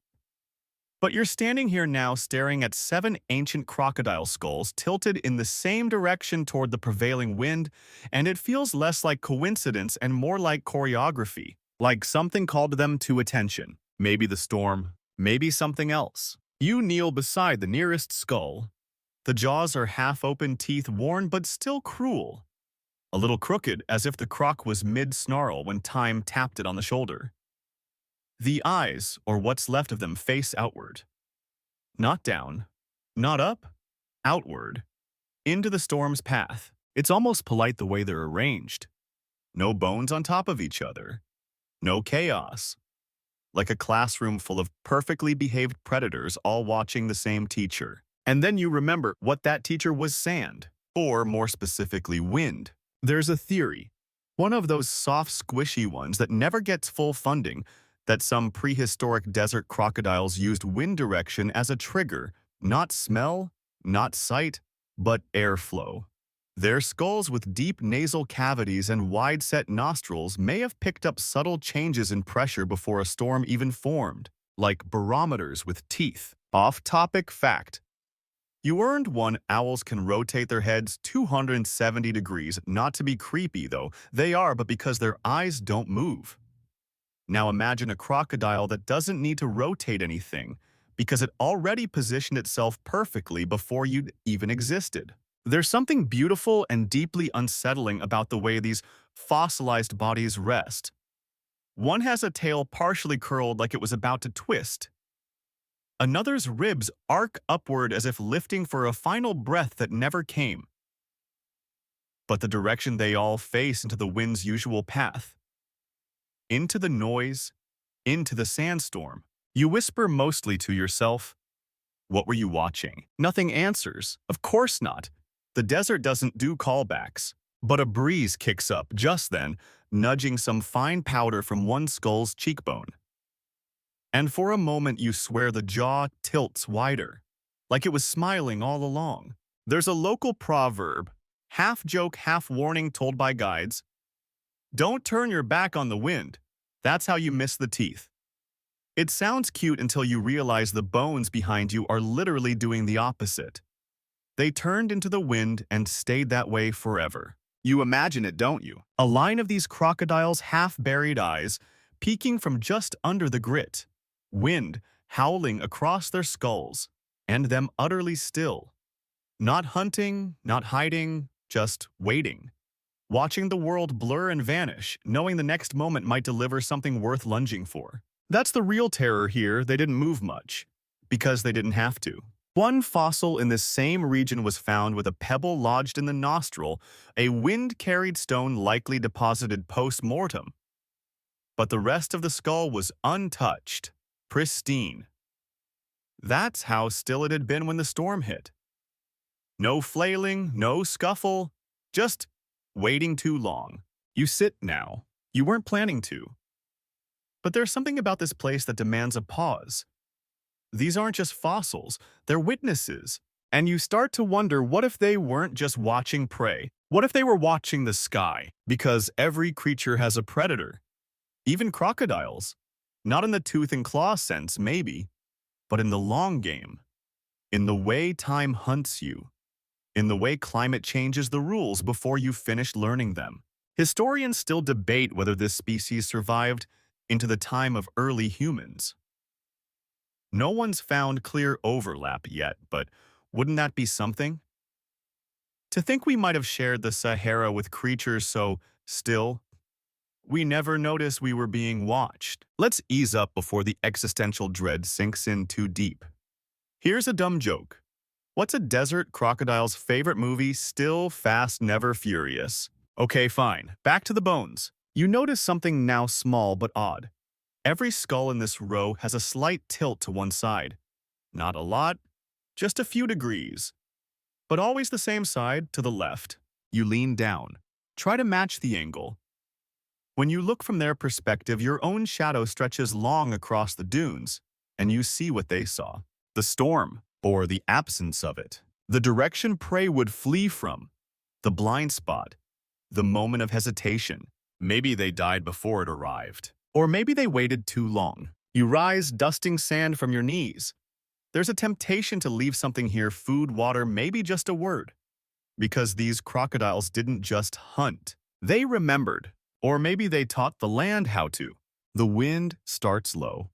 But you're standing here now staring at 7 ancient crocodile skulls tilted in the same direction toward the prevailing wind, and it feels less like coincidence and more like choreography, like something called them to attention. Maybe the storm, maybe something else. You kneel beside the nearest skull. The jaws are half-open, teeth worn but still cruel. A little crooked, as if the croc was mid-snarl when time tapped it on the shoulder. The eyes, or what's left of them, face outward. Not down, not up, outward, into the storm's path. It's almost polite the way they're arranged. No bones on top of each other. No chaos. Like a classroom full of perfectly behaved predators all watching the same teacher. And then you remember what that teacher was: sand, or more specifically, wind. There's a theory, one of those soft, squishy ones that never gets full funding, that some prehistoric desert crocodiles used wind direction as a trigger, not smell, not sight, but airflow. Their skulls with deep nasal cavities and wide-set nostrils may have picked up subtle changes in pressure before a storm even formed, like barometers with teeth. Off-topic fact. You earned one. Owls can rotate their heads 270 degrees, not to be creepy though, they are, but because their eyes don't move. Now imagine a crocodile that doesn't need to rotate anything, because it already positioned itself perfectly before you'd even existed. There's something beautiful and deeply unsettling about the way these fossilized bodies rest. One has a tail partially curled like it was about to twist. Another's ribs arc upward as if lifting for a final breath that never came. But the direction they all face into the wind's usual path. Into the noise, into the sandstorm. You whisper mostly to yourself, "What were you watching?" Nothing answers. Of course not. The desert doesn't do callbacks. But a breeze kicks up just then, nudging some fine powder from one skull's cheekbone. And for a moment you swear the jaw tilts wider, like it was smiling all along. There's a local proverb, half joke, half warning, told by guides. Don't turn your back on the wind. That's how you miss the teeth. It sounds cute until you realize the bones behind you are literally doing the opposite. They turned into the wind and stayed that way forever. You imagine it, don't you? A line of these crocodiles' half-buried eyes peeking from just under the grit. Wind howling across their skulls, and them utterly still. Not hunting, not hiding, just waiting. Watching the world blur and vanish, knowing the next moment might deliver something worth lunging for. That's the real terror here. They didn't move much, because they didn't have to. One fossil in this same region was found with a pebble lodged in the nostril, a wind-carried stone likely deposited post-mortem. But the rest of the skull was untouched, pristine. That's how still it had been when the storm hit. No flailing, no scuffle, just waiting too long. You sit now. You weren't planning to. But there's something about this place that demands a pause. These aren't just fossils, they're witnesses. And you start to wonder, what if they weren't just watching prey? What if they were watching the sky? Because every creature has a predator. Even crocodiles. Not in the tooth and claw sense, maybe, but in the long game. In the way time hunts you. In the way climate changes the rules before you finish learning them. Historians still debate whether this species survived into the time of early humans. No one's found clear overlap yet, but wouldn't that be something? To think we might have shared the Sahara with creatures so still, we never noticed we were being watched. Let's ease up before the existential dread sinks in too deep. Here's a dumb joke. What's a desert crocodile's favorite movie? Still, Fast, Never, Furious. Okay, fine. Back to the bones. You notice something now small but odd. Every skull in this row has a slight tilt to one side. Not a lot, just a few degrees. But always the same side, to the left. You lean down. Try to match the angle. When you look from their perspective, your own shadow stretches long across the dunes, and you see what they saw. The storm, or the absence of it. The direction prey would flee from. The blind spot. The moment of hesitation. Maybe they died before it arrived. Or maybe they waited too long. You rise, dusting sand from your knees. There's a temptation to leave something here, food, water, maybe just a word. Because these crocodiles didn't just hunt. They remembered. Or maybe they taught the land how to. The wind starts low.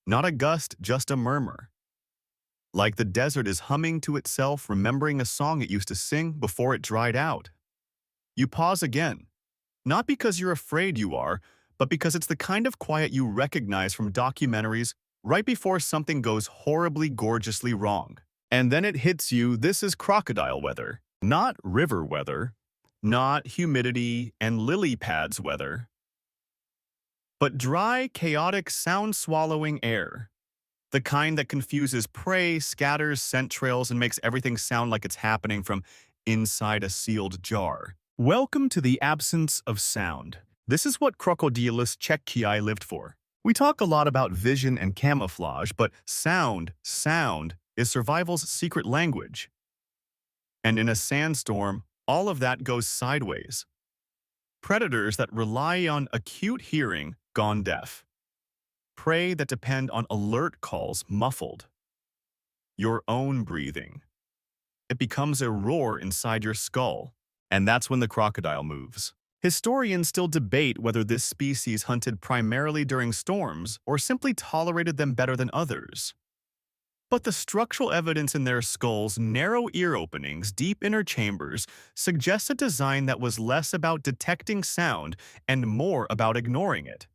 Not a gust, just a murmur. Like the desert is humming to itself, remembering a song it used to sing before it dried out. You pause again. Not because you're afraid you are, but because it's the kind of quiet you recognize from documentaries right before something goes horribly, gorgeously wrong. And then it hits you, this is crocodile weather, not river weather, not humidity and lily pads weather, but dry, chaotic, sound-swallowing air. The kind that confuses prey, scatters scent trails, and makes everything sound like it's happening from inside a sealed jar. Welcome to the absence of sound. This is what Crocodylus Checchiai lived for. We talk a lot about vision and camouflage, but sound is survival's secret language. And in a sandstorm, all of that goes sideways. Predators that rely on acute hearing gone deaf. Prey that depend on alert calls muffled. Your own breathing. It becomes a roar inside your skull, and that's when the crocodile moves. Historians still debate whether this species hunted primarily during storms or simply tolerated them better than others. But the structural evidence in their skulls, narrow ear openings, deep inner chambers, suggests a design that was less about detecting sound and more about ignoring it.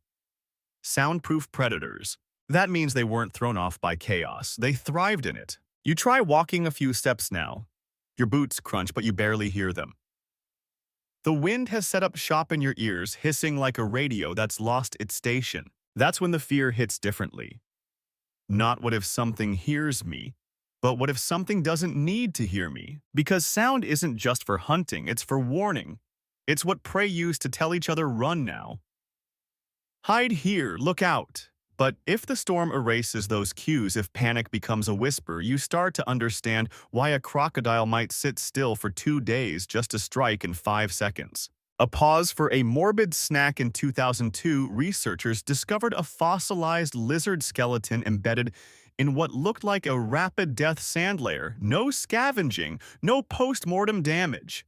Soundproof predators. That means they weren't thrown off by chaos. They thrived in it. You try walking a few steps now. Your boots crunch, but you barely hear them. The wind has set up shop in your ears, hissing like a radio that's lost its station. That's when the fear hits differently. Not what if something hears me, but what if something doesn't need to hear me? Because sound isn't just for hunting, it's for warning. It's what prey use to tell each other, run now. Hide here, look out. But if the storm erases those cues, if panic becomes a whisper, you start to understand why a crocodile might sit still for 2 days just to strike in 5 seconds. A pause for a morbid snack. In 2002, researchers discovered a fossilized lizard skeleton embedded in what looked like a rapid death sand layer. No scavenging, no post-mortem damage.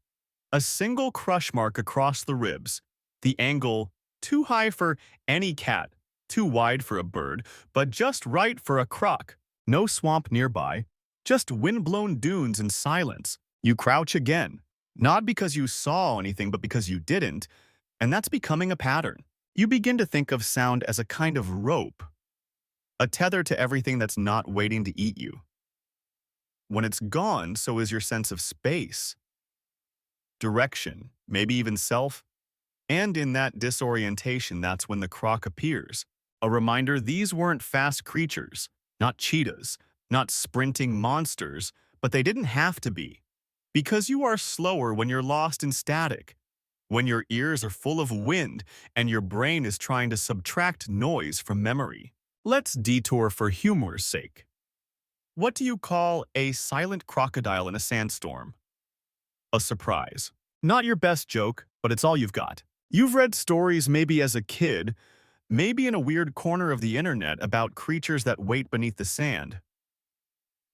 A single crush mark across the ribs. The angle too high for any cat. Too wide for a bird, but just right for a croc. No swamp nearby, just wind-blown dunes and silence. You crouch again, not because you saw anything, but because you didn't, and that's becoming a pattern. You begin to think of sound as a kind of rope, a tether to everything that's not waiting to eat you. When it's gone, so is your sense of space, direction, maybe even self. And in that disorientation, that's when the croc appears. A reminder these weren't fast creatures, not cheetahs, not sprinting monsters, but they didn't have to be. Because you are slower when you're lost in static, when your ears are full of wind and your brain is trying to subtract noise from memory. Let's detour for humor's sake. What do you call a silent crocodile in a sandstorm? A surprise. Not your best joke, but it's all you've got. You've read stories maybe as a kid, maybe in a weird corner of the internet, about creatures that wait beneath the sand.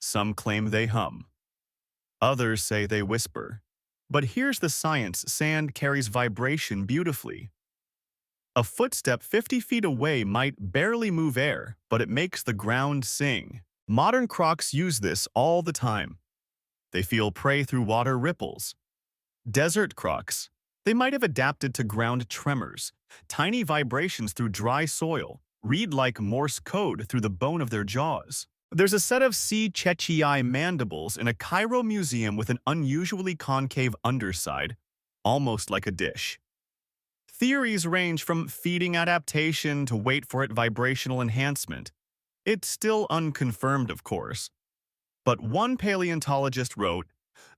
Some claim they hum. Others say they whisper. But here's the science: sand carries vibration beautifully. A footstep 50 feet away might barely move air, but it makes the ground sing. Modern crocs use this all the time. They feel prey through water ripples. Desert crocs, they might have adapted to ground tremors, tiny vibrations through dry soil, read like Morse code through the bone of their jaws. There's a set of sea Checchiai mandibles in a Cairo museum with an unusually concave underside, almost like a dish. Theories range from feeding adaptation to wait for it vibrational enhancement. It's still unconfirmed, of course. But one paleontologist wrote,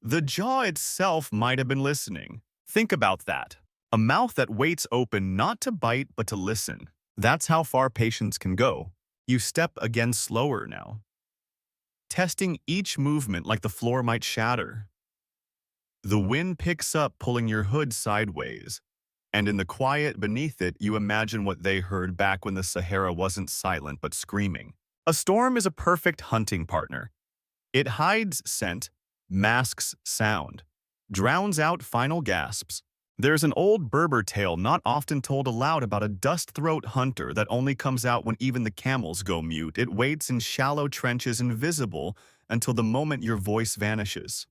the jaw itself might have been listening. Think about that. A mouth that waits open not to bite but to listen. That's how far patience can go. You step again slower now, testing each movement like the floor might shatter. The wind picks up, pulling your hood sideways, and in the quiet beneath it, you imagine what they heard back when the Sahara wasn't silent but screaming. A storm is a perfect hunting partner. It hides scent, masks sound, drowns out final gasps. There's an old Berber tale not often told aloud about a dust-throat hunter that only comes out when even the camels go mute. It waits in shallow trenches invisible until the moment your voice vanishes.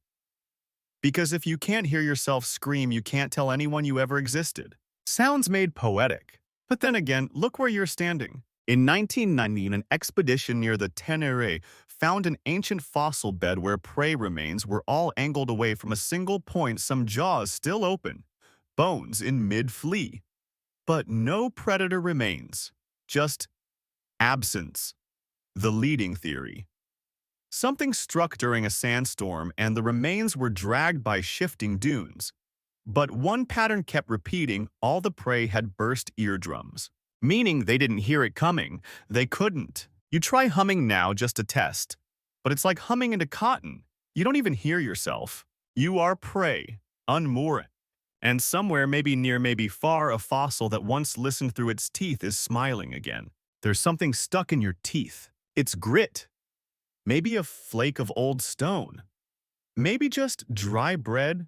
Because if you can't hear yourself scream, you can't tell anyone you ever existed. Sounds made poetic. But then again, look where you're standing. In 1990, an expedition near the Tenere found an ancient fossil bed where prey remains were all angled away from a single point, some jaws still open, bones in mid-flee. But no predator remains, just absence, the leading theory. Something struck during a sandstorm and the remains were dragged by shifting dunes. But one pattern kept repeating: all the prey had burst eardrums. Meaning they didn't hear it coming. They couldn't. You try humming now just to test. But it's like humming into cotton. You don't even hear yourself. You are prey, unmoor. And somewhere, maybe near, maybe far, a fossil that once listened through its teeth is smiling again. There's something stuck in your teeth. It's grit. Maybe a flake of old stone. Maybe just dry bread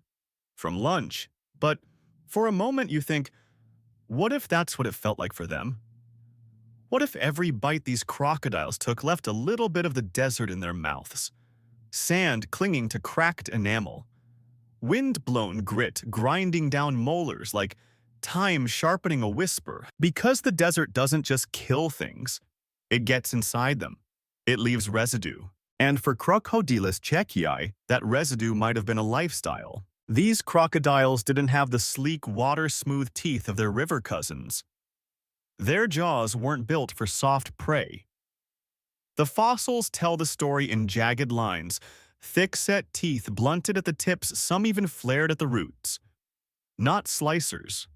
from lunch. But for a moment you think, what if that's what it felt like for them? What if every bite these crocodiles took left a little bit of the desert in their mouths? Sand clinging to cracked enamel. Wind-blown grit grinding down molars like time sharpening a whisper. Because the desert doesn't just kill things, it gets inside them. It leaves residue. And for Crocodylus Checchiai, that residue might have been a lifestyle. These crocodiles didn't have the sleek, water-smooth teeth of their river cousins. Their jaws weren't built for soft prey. The fossils tell the story in jagged lines, thick-set teeth blunted at the tips, some even flared at the roots. Not slicers.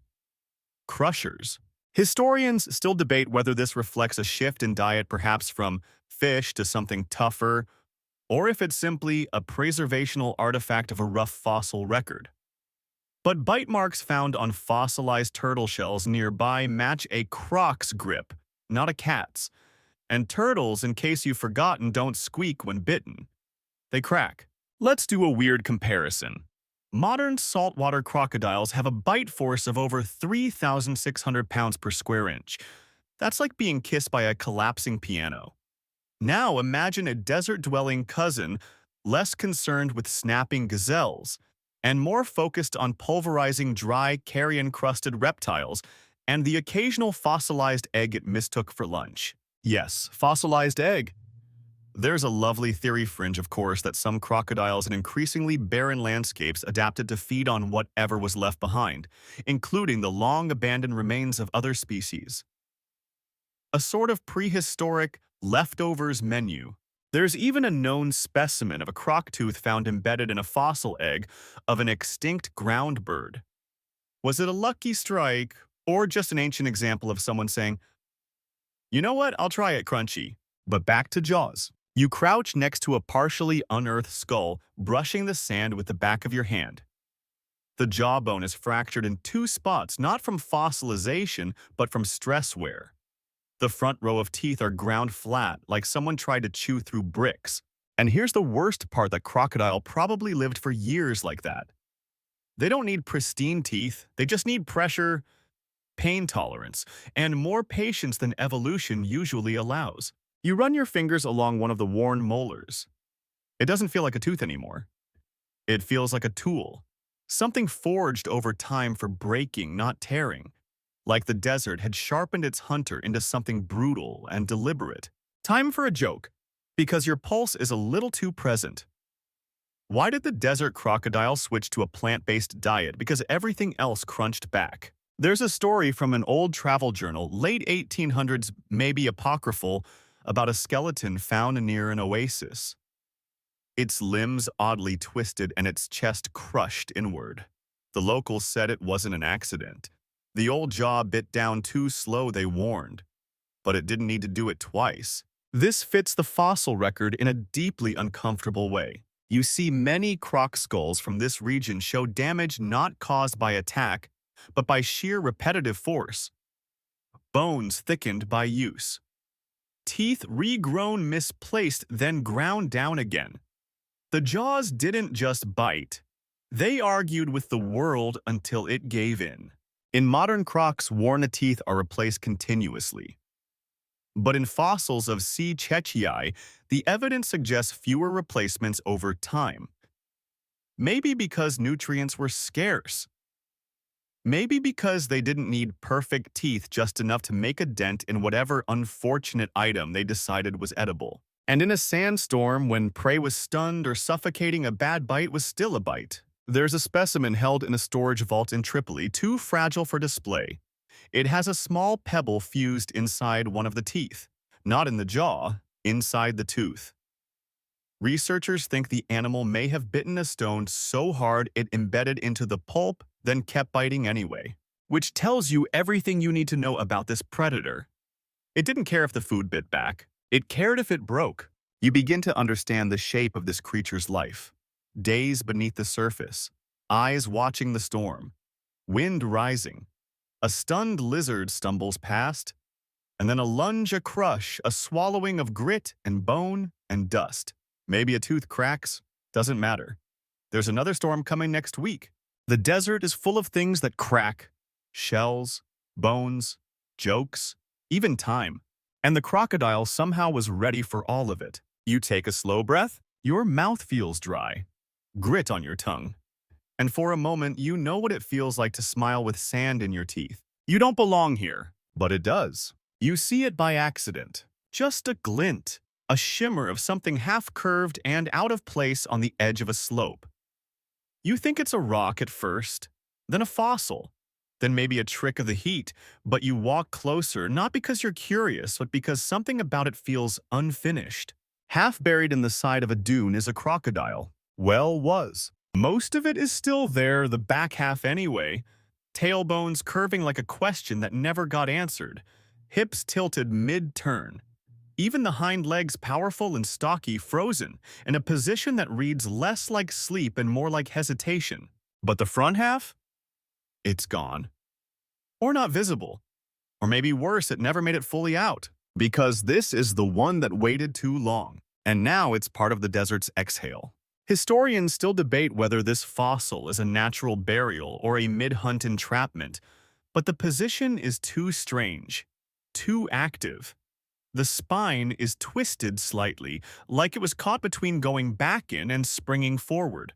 Crushers. Historians still debate whether this reflects a shift in diet, perhaps from fish to something tougher, or if it's simply a preservational artifact of a rough fossil record. But bite marks found on fossilized turtle shells nearby match a croc's grip, not a cat's. And turtles, in case you've forgotten, don't squeak when bitten. They crack. Let's do a weird comparison. Modern saltwater crocodiles have a bite force of over 3,600 pounds per square inch. That's like being kissed by a collapsing piano. Now imagine a desert-dwelling cousin, less concerned with snapping gazelles, and more focused on pulverizing dry, carrion-crusted reptiles and the occasional fossilized egg it mistook for lunch. Yes, fossilized egg. There's a lovely theory fringe, of course, that some crocodiles in increasingly barren landscapes adapted to feed on whatever was left behind, including the long-abandoned remains of other species. A sort of prehistoric leftovers menu. There's even a known specimen of a croc tooth found embedded in a fossil egg of an extinct ground bird. Was it a lucky strike, or just an ancient example of someone saying, "You know what, I'll try it, crunchy." But back to Jaws. You crouch next to a partially unearthed skull, brushing the sand with the back of your hand. The jawbone is fractured in two spots, not from fossilization, but from stress wear. The front row of teeth are ground flat, like someone tried to chew through bricks. And here's the worst part: that crocodile probably lived for years like that. They don't need pristine teeth, they just need pressure, pain tolerance, and more patience than evolution usually allows. You run your fingers along one of the worn molars. It doesn't feel like a tooth anymore. It feels like a tool. Something forged over time for breaking, not tearing. Like the desert had sharpened its hunter into something brutal and deliberate. Time for a joke, because your pulse is a little too present. Why did the desert crocodile switch to a plant-based diet? Because everything else crunched back. There's a story from an old travel journal, late 1800s, maybe apocryphal, about a skeleton found near an oasis. Its limbs oddly twisted and its chest crushed inward. The locals said it wasn't an accident. The old jaw bit down too slow, they warned. But it didn't need to do it twice. This fits the fossil record in a deeply uncomfortable way. You see many croc skulls from this region show damage not caused by attack, but by sheer repetitive force. Bones thickened by use. teeth regrown, misplaced, then ground down again. The jaws didn't just bite. They argued with the world until it gave in. In modern crocs, worn teeth are replaced continuously. But in fossils of sea Checchiai, the evidence suggests fewer replacements over time. Maybe because nutrients were scarce. Maybe because they didn't need perfect teeth just enough to make a dent in whatever unfortunate item they decided was edible. And in a sandstorm, when prey was stunned or suffocating, a bad bite was still a bite. There's a specimen held in a storage vault in Tripoli, too fragile for display. It has a small pebble fused inside one of the teeth, not in the jaw, inside the tooth. Researchers think the animal may have bitten a stone so hard it embedded into the pulp, then kept biting anyway. Which tells you everything you need to know about this predator. It didn't care if the food bit back. It cared if it broke. You begin to understand the shape of this creature's life. Days beneath the surface, eyes watching the storm, wind rising. A stunned lizard stumbles past, and then a lunge, a crush, a swallowing of grit and bone and dust. Maybe a tooth cracks, doesn't matter. There's another storm coming next week. The desert is full of things that crack. Shells, bones, jokes, even time. And the crocodile somehow was ready for all of it. You take a slow breath, your mouth feels dry. Grit on your tongue. And for a moment, you know what it feels like to smile with sand in your teeth. You don't belong here, but it does. You see it by accident. Just a glint, a shimmer of something half-curved and out of place on the edge of a slope. You think it's a rock at first, then a fossil, then maybe a trick of the heat, but you walk closer not because you're curious, but because something about it feels unfinished. Half buried in the side of a dune is a crocodile. Well, was. Most of it is still there, the back half anyway. Tailbones curving like a question that never got answered. Hips tilted mid-turn. Even the hind legs powerful and stocky, frozen, in a position that reads less like sleep and more like hesitation. But the front half? It's gone. Or not visible. Or maybe worse, it never made it fully out. Because this is the one that waited too long. And now it's part of the desert's exhale. Historians still debate whether this fossil is a natural burial or a mid-hunt entrapment, but the position is too strange, too active. The spine is twisted slightly, like it was caught between going back in and springing forward.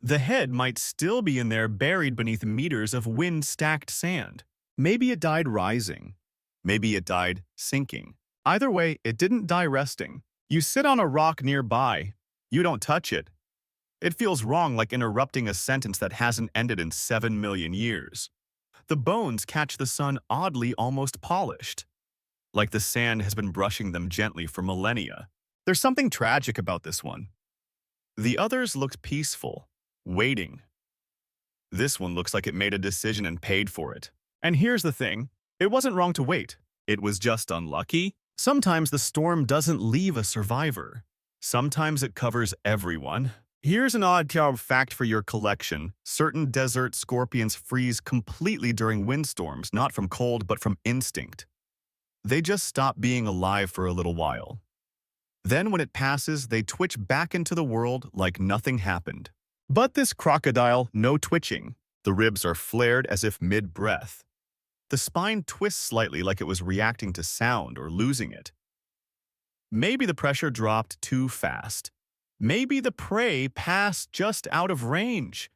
The head might still be in there buried beneath meters of wind-stacked sand. Maybe it died rising. Maybe it died sinking. Either way, it didn't die resting. You sit on a rock nearby. You don't touch it. It feels wrong, like interrupting a sentence that hasn't ended in 7 million years. The bones catch the sun oddly almost polished, like the sand has been brushing them gently for millennia. There's something tragic about this one. The others looked peaceful, waiting. This one looks like it made a decision and paid for it. And here's the thing, it wasn't wrong to wait. It was just unlucky. Sometimes the storm doesn't leave a survivor. Sometimes it covers everyone. Here's an odd fact for your collection. Certain desert scorpions freeze completely during windstorms, not from cold but from instinct. They just stop being alive for a little while. Then when it passes, they twitch back into the world like nothing happened. But this crocodile, no twitching. The ribs are flared as if mid-breath. The spine twists slightly like it was reacting to sound or losing it. Maybe the pressure dropped too fast. Maybe the prey passed just out of range.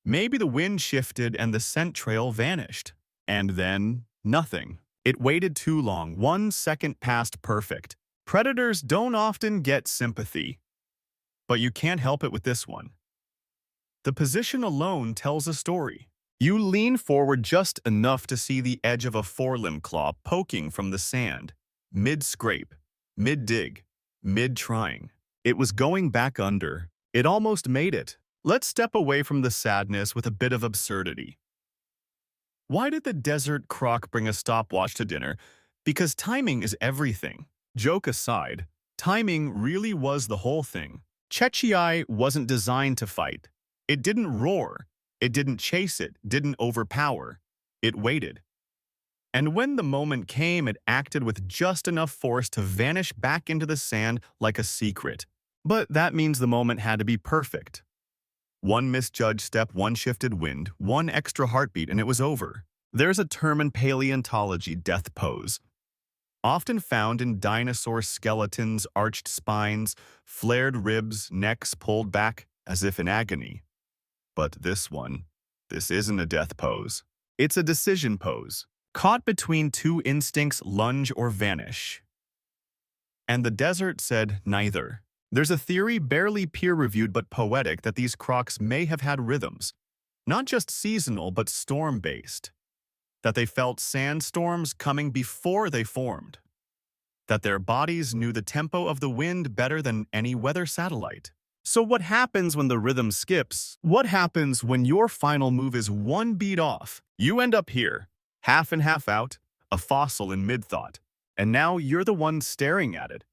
Maybe the wind shifted and the scent trail vanished. And then, nothing. It waited too long, 1 second past perfect. Predators don't often get sympathy. But you can't help it with this one. The position alone tells a story. You lean forward just enough to see the edge of a forelimb claw poking from the sand. Mid-scrape, mid-dig, mid-trying. It was going back under. It almost made it. Let's step away from the sadness with a bit of absurdity. Why did the desert croc bring a stopwatch to dinner? Because timing is everything. Joke aside, timing really was the whole thing. Checchiai wasn't designed to fight. It didn't roar. It didn't chase it, didn't overpower. It waited. And when the moment came, it acted with just enough force to vanish back into the sand like a secret. But that means the moment had to be perfect. One misjudged step, one shifted wind, one extra heartbeat, and it was over. There's a term in paleontology, death pose, often found in dinosaur skeletons, arched spines, flared ribs, necks pulled back as if in agony. But this isn't a death pose. It's a decision pose, caught between two instincts, lunge or vanish. And the desert said neither. There's a theory, barely peer-reviewed but poetic, that these crocs may have had rhythms, not just seasonal but storm-based. That they felt sandstorms coming before they formed. That their bodies knew the tempo of the wind better than any weather satellite. So what happens when the rhythm skips? What happens when your final move is one beat off? You end up here, half in, half out, a fossil in mid-thought. And now you're the one staring at it.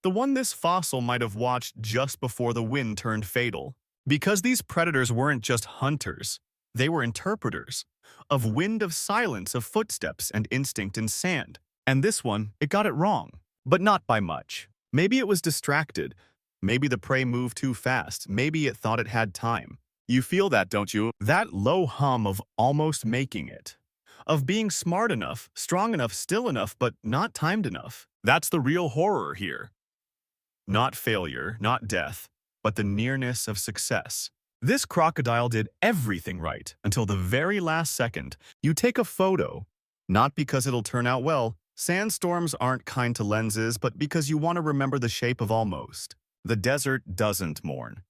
The one this fossil might have watched just before the wind turned fatal. Because these predators weren't just hunters, they were interpreters. Of wind, of silence, of footsteps and instinct in sand. And this one, it got it wrong. But not by much. Maybe it was distracted. Maybe the prey moved too fast. Maybe it thought it had time. You feel that, don't you? That low hum of almost making it. Of being smart enough, strong enough, still enough, but not timed enough. That's the real horror here. Not failure, not death, but the nearness of success. This crocodile did everything right until the very last second. You take a photo, not because it'll turn out well. Sandstorms aren't kind to lenses, but because you want to remember the shape of almost. The desert doesn't mourn.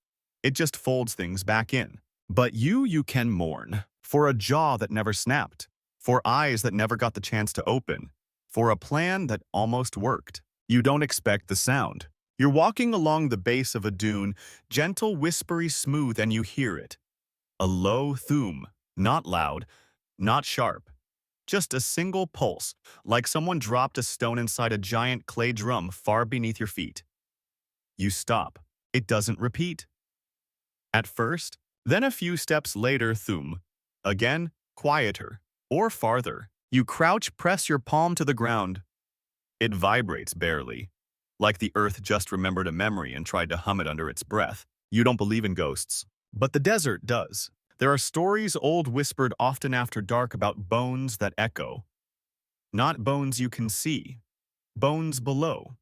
It just folds things back in. But you can mourn. For a jaw that never snapped. For eyes that never got the chance to open. For a plan that almost worked. You don't expect the sound. You're walking along the base of a dune, gentle, whispery, smooth, and you hear it. A low thum, not loud, not sharp. Just a single pulse, like someone dropped a stone inside a giant clay drum far beneath your feet. You stop. It doesn't repeat. At first, then a few steps later, thum. Again, quieter, or farther. You crouch, press your palm to the ground. It vibrates barely. Like the earth just remembered a memory and tried to hum it under its breath. You don't believe in ghosts. But the desert does. There are stories old whispered often after dark about bones that echo. Not bones you can see. Bones below.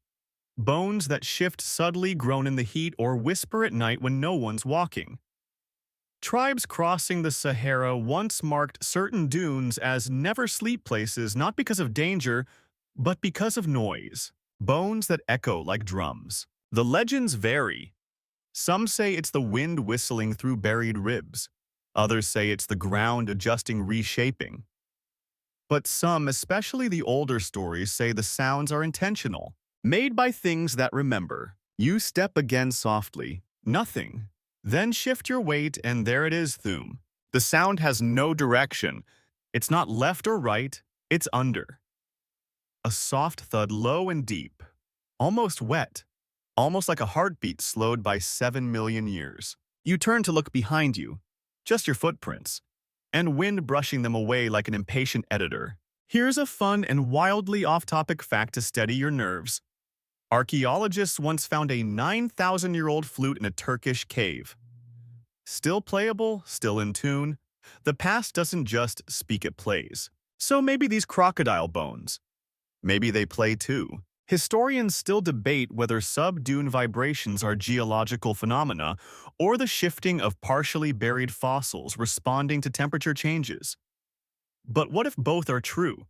Bones that shift subtly, groan in the heat, or whisper at night when no one's walking. Tribes crossing the Sahara once marked certain dunes as never-sleep places, not because of danger, but because of noise. Bones that echo like drums. The legends vary. Some say it's the wind whistling through buried ribs. Others say it's the ground adjusting, reshaping. But some, especially the older stories, say the sounds are intentional, made by things that remember. You step again softly. Nothing. Then shift your weight, and there it is, thum. The sound has no direction. It's not left or right, it's under. A soft thud, low and deep, almost wet, almost like a heartbeat slowed by 7 million years. You turn to look behind you, just your footprints, and wind brushing them away like an impatient editor. Here's a fun and wildly off-topic fact to steady your nerves. Archaeologists once found a 9,000-year-old flute in a Turkish cave. Still playable, still in tune. The past doesn't just speak, it plays. So maybe these crocodile bones. Maybe they play too. Historians still debate whether sub-dune vibrations are geological phenomena or the shifting of partially buried fossils responding to temperature changes. But what if both are true?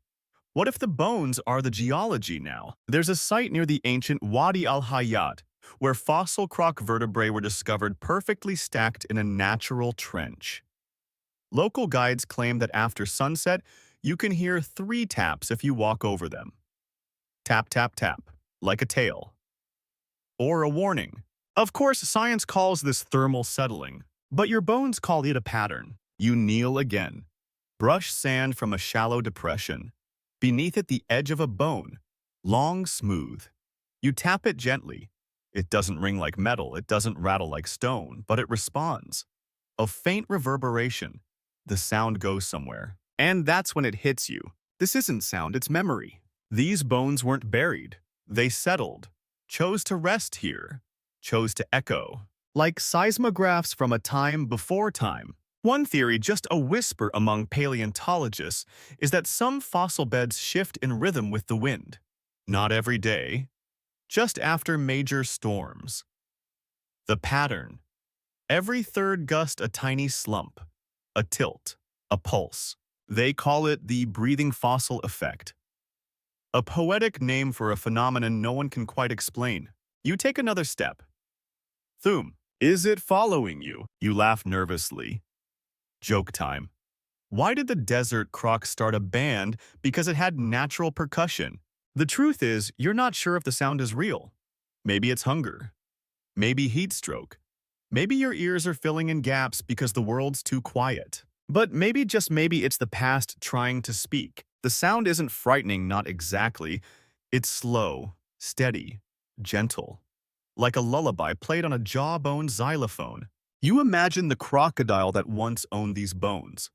What if the bones are the geology now? There's a site near the ancient Wadi al-Hayat where fossil croc vertebrae were discovered perfectly stacked in a natural trench. Local guides claim that after sunset, you can hear 3 taps if you walk over them. Tap, tap, tap, like a tail. Or a warning. Of course, science calls this thermal settling, but your bones call it a pattern. You kneel again. Brush sand from a shallow depression. Beneath it, the edge of a bone. Long, smooth. You tap it gently. It doesn't ring like metal, it doesn't rattle like stone, but it responds. A faint reverberation. The sound goes somewhere. And that's when it hits you. This isn't sound, it's memory. These bones weren't buried. They settled, chose to rest here, chose to echo. Like seismographs from a time before time. One theory, just a whisper among paleontologists, is that some fossil beds shift in rhythm with the wind. Not every day, just after major storms. The pattern. Every third gust a tiny slump, a tilt, a pulse. They call it the breathing fossil effect. A poetic name for a phenomenon no one can quite explain. You take another step. Thum, is it following you? You laugh nervously. Joke time. Why did the desert croc start a band? Because it had natural percussion. The truth is, you're not sure if the sound is real. Maybe it's hunger. Maybe heat stroke. Maybe your ears are filling in gaps because the world's too quiet. But maybe, just maybe, it's the past trying to speak. The sound isn't frightening, not exactly. It's slow, steady, gentle. Like a lullaby played on a jawbone xylophone. You imagine the crocodile that once owned these bones.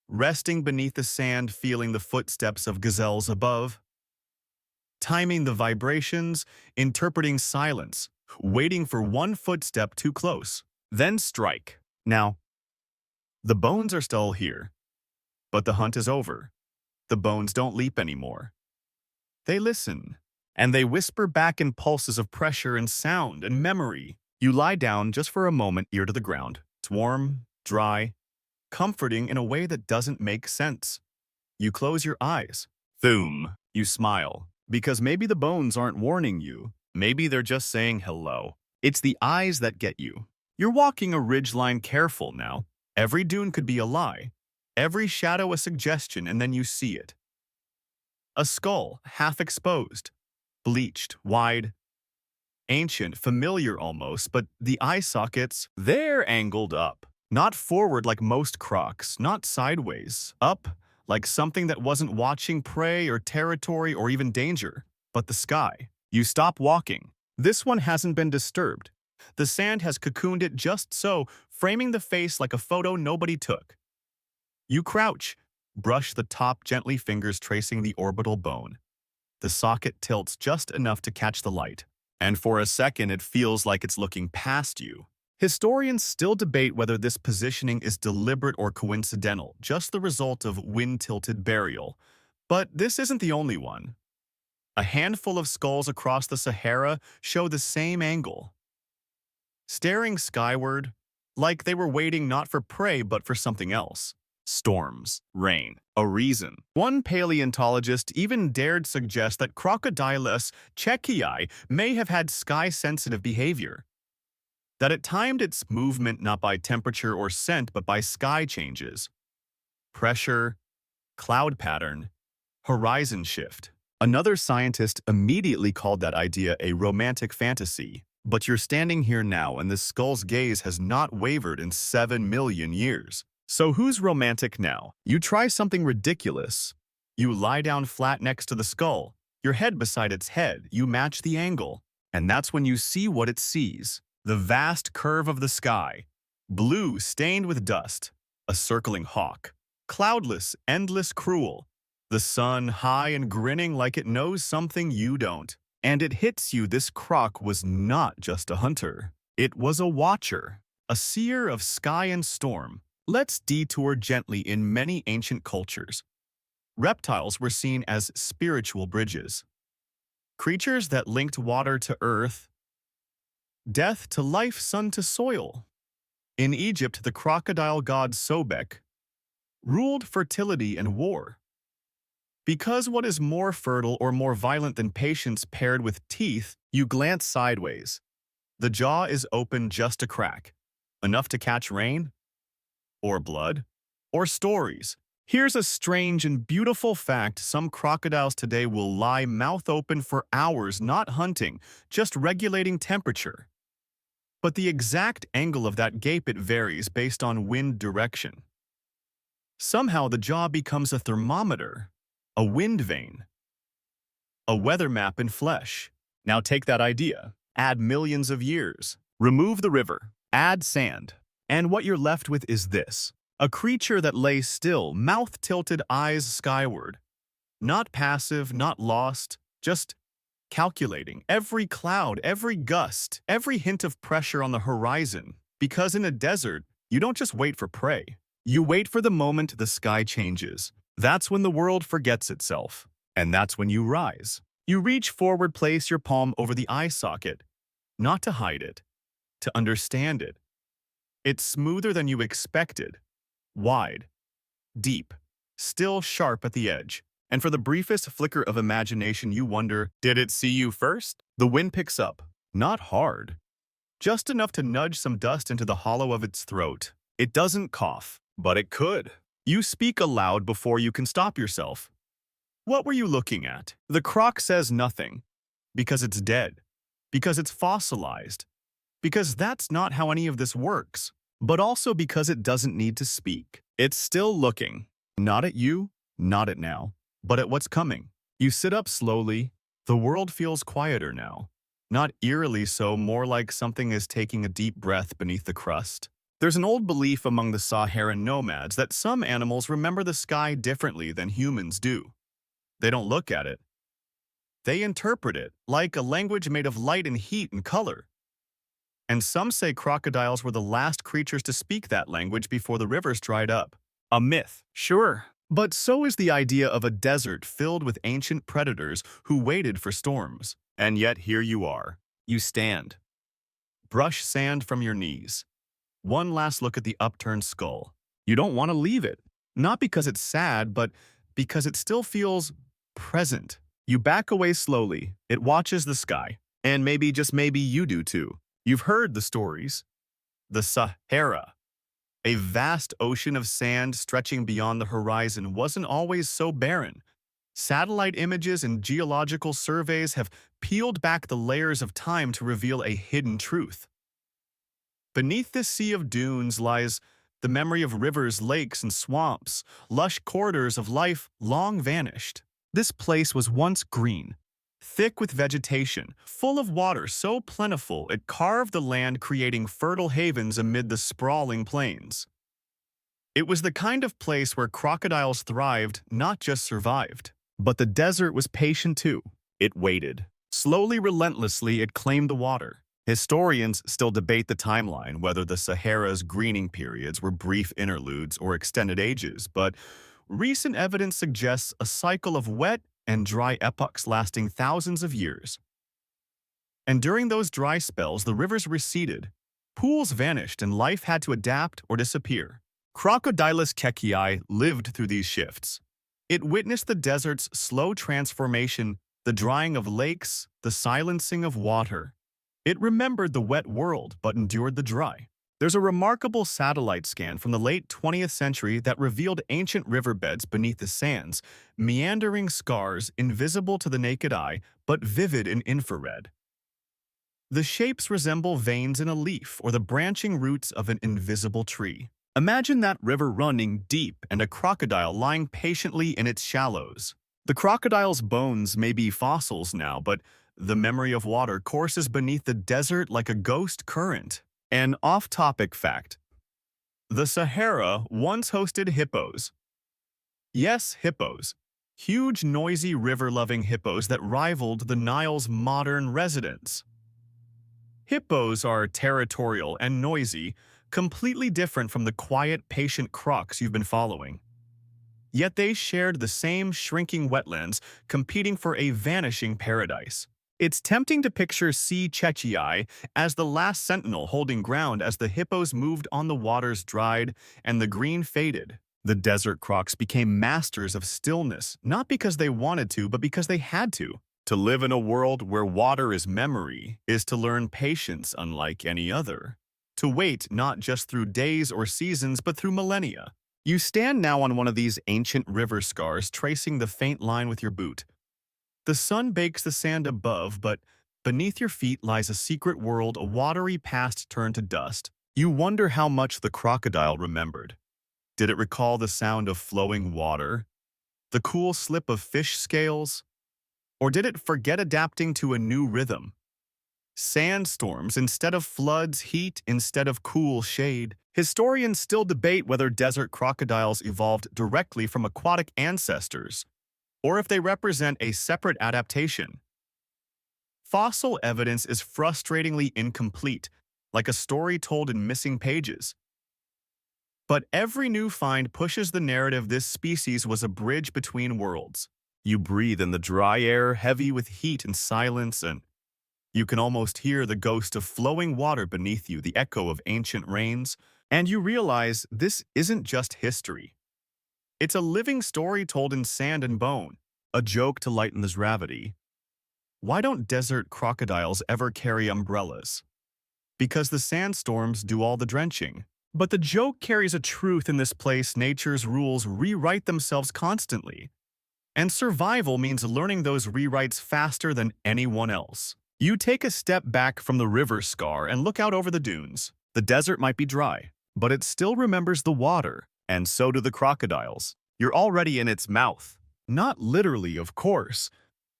Resting beneath the sand, feeling the footsteps of gazelles above. Timing the vibrations, interpreting silence, waiting for one footstep too close. Then strike. Now, the bones are still here, but the hunt is over. The bones don't leap anymore. They listen, and they whisper back in pulses of pressure and sound and memory. You lie down just for a moment, ear to the ground. It's warm, dry, comforting in a way that doesn't make sense. You close your eyes. Thum. You smile. Because maybe the bones aren't warning you. Maybe they're just saying hello. It's the eyes that get you. You're walking a ridgeline, careful now. Every dune could be a lie. Every shadow a suggestion, and then you see it. A skull, half exposed. Bleached, wide, ancient, familiar almost, but the eye sockets, they're angled up. Not forward like most crocs, not sideways. Up, like something that wasn't watching prey or territory or even danger, but the sky. You stop walking. This one hasn't been disturbed. The sand has cocooned it just so, framing the face like a photo nobody took. You crouch, brush the top gently, fingers tracing the orbital bone. The socket tilts just enough to catch the light, and for a second it feels like it's looking past you. Historians still debate whether this positioning is deliberate or coincidental, just the result of wind-tilted burial. But this isn't the only one. A handful of skulls across the Sahara show the same angle. Staring skyward, like they were waiting not for prey but for something else. Storms, rain, a reason. One paleontologist even dared suggest that Crocodylus Checchiai may have had sky-sensitive behavior. That it timed its movement not by temperature or scent but by sky changes. Pressure, cloud pattern, horizon shift. Another scientist immediately called that idea a romantic fantasy. But you're standing here now and the skull's gaze has not wavered in 7 million years. So who's romantic now? You try something ridiculous. You lie down flat next to the skull, your head beside its head. You match the angle. And that's when you see what it sees. The vast curve of the sky. Blue stained with dust. A circling hawk. Cloudless, endless, cruel. The sun high and grinning like it knows something you don't. And it hits you, this croc was not just a hunter. It was a watcher. A seer of sky and storm. Let's detour gently. In many ancient cultures, reptiles were seen as spiritual bridges. Creatures that linked water to earth, death to life, sun to soil. In Egypt, the crocodile god Sobek ruled fertility and war. Because what is more fertile or more violent than patience paired with teeth? You glance sideways. The jaw is open just a crack, enough to catch rain, or blood, or stories. Here's a strange and beautiful fact. Some crocodiles today will lie mouth open for hours, not hunting, just regulating temperature. But the exact angle of that gape, it varies based on wind direction. Somehow the jaw becomes a thermometer, a wind vane, a weather map in flesh. Now take that idea, add millions of years, remove the river, add sand, and what you're left with is this. A creature that lay still, mouth tilted, eyes skyward. Not passive, not lost, just calculating every cloud, every gust, every hint of pressure on the horizon. Because in a desert, you don't just wait for prey. You wait for the moment the sky changes. That's when the world forgets itself. And that's when you rise. You reach forward, place your palm over the eye socket. Not to hide it, to understand it. It's smoother than you expected. Wide, deep, still sharp at the edge. And for the briefest flicker of imagination, you wonder, did it see you first? The wind picks up, not hard, just enough to nudge some dust into the hollow of its throat. It doesn't cough, but it could. You speak aloud before you can stop yourself. What were you looking at? The croc says nothing, because it's dead, because it's fossilized, because that's not how any of this works, but also because it doesn't need to speak. It's still looking, not at you, not at now, but at what's coming. You sit up slowly. The world feels quieter now. Not eerily so, more like something is taking a deep breath beneath the crust. There's an old belief among the Saharan nomads that some animals remember the sky differently than humans do. They don't look at it. They interpret it, like a language made of light and heat and color. And some say crocodiles were the last creatures to speak that language before the rivers dried up. A myth, sure. But so is the idea of a desert filled with ancient predators who waited for storms. And yet here you are. You stand. Brush sand from your knees. One last look at the upturned skull. You don't want to leave it. Not because it's sad, but because it still feels present. You back away slowly. It watches the sky. And maybe, just maybe, you do too. You've heard the stories. The Sahara, a vast ocean of sand stretching beyond the horizon, wasn't always so barren. Satellite images and geological surveys have peeled back the layers of time to reveal a hidden truth. Beneath this sea of dunes lies the memory of rivers, lakes, and swamps, lush corridors of life long vanished. This place was once green, thick with vegetation, full of water so plentiful it carved the land, creating fertile havens amid the sprawling plains. It was the kind of place where crocodiles thrived, not just survived. But the desert was patient too. It waited. Slowly, relentlessly, it claimed the water. Historians still debate the timeline, whether the Sahara's greening periods were brief interludes or extended ages, but recent evidence suggests a cycle of wet and dry epochs lasting thousands of years. And during those dry spells, the rivers receded, pools vanished, and life had to adapt or disappear. Crocodylus Checchiai lived through these shifts. It witnessed the desert's slow transformation, the drying of lakes, the silencing of water. It remembered the wet world, but endured the dry. There's a remarkable satellite scan from the late 20th century that revealed ancient riverbeds beneath the sands, meandering scars invisible to the naked eye, but vivid in infrared. The shapes resemble veins in a leaf or the branching roots of an invisible tree. Imagine that river running deep and a crocodile lying patiently in its shallows. The crocodile's bones may be fossils now, but the memory of water courses beneath the desert like a ghost current. An off-topic fact. The Sahara once hosted hippos. Yes, hippos. Huge, noisy, river-loving hippos that rivaled the Nile's modern residents. Hippos are territorial and noisy, completely different from the quiet, patient crocs you've been following. Yet they shared the same shrinking wetlands, competing for a vanishing paradise. It's tempting to picture Checchiai as the last sentinel holding ground as the hippos moved on, the waters dried and the green faded. The desert crocs became masters of stillness, not because they wanted to, but because they had to. To live in a world where water is memory is to learn patience unlike any other. To wait not just through days or seasons, but through millennia. You stand now on one of these ancient river scars, tracing the faint line with your boot. The sun bakes the sand above, but beneath your feet lies a secret world, a watery past turned to dust. You wonder how much the crocodile remembered. Did it recall the sound of flowing water? The cool slip of fish scales? Or did it forget adapting to a new rhythm? Sandstorms instead of floods, heat instead of cool shade. Historians still debate whether desert crocodiles evolved directly from aquatic ancestors, or if they represent a separate adaptation. Fossil evidence is frustratingly incomplete, like a story told in missing pages. But every new find pushes the narrative this species was a bridge between worlds. You breathe in the dry air, heavy with heat and silence, and you can almost hear the ghost of flowing water beneath you, the echo of ancient rains, and you realize this isn't just history. It's a living story told in sand and bone, a joke to lighten this gravity. Why don't desert crocodiles ever carry umbrellas? Because the sandstorms do all the drenching. But the joke carries a truth in this place. Nature's rules rewrite themselves constantly. And survival means learning those rewrites faster than anyone else. You take a step back from the river scar and look out over the dunes. The desert might be dry, but it still remembers the water, and so do the crocodiles. You're already in its mouth. Not literally, of course.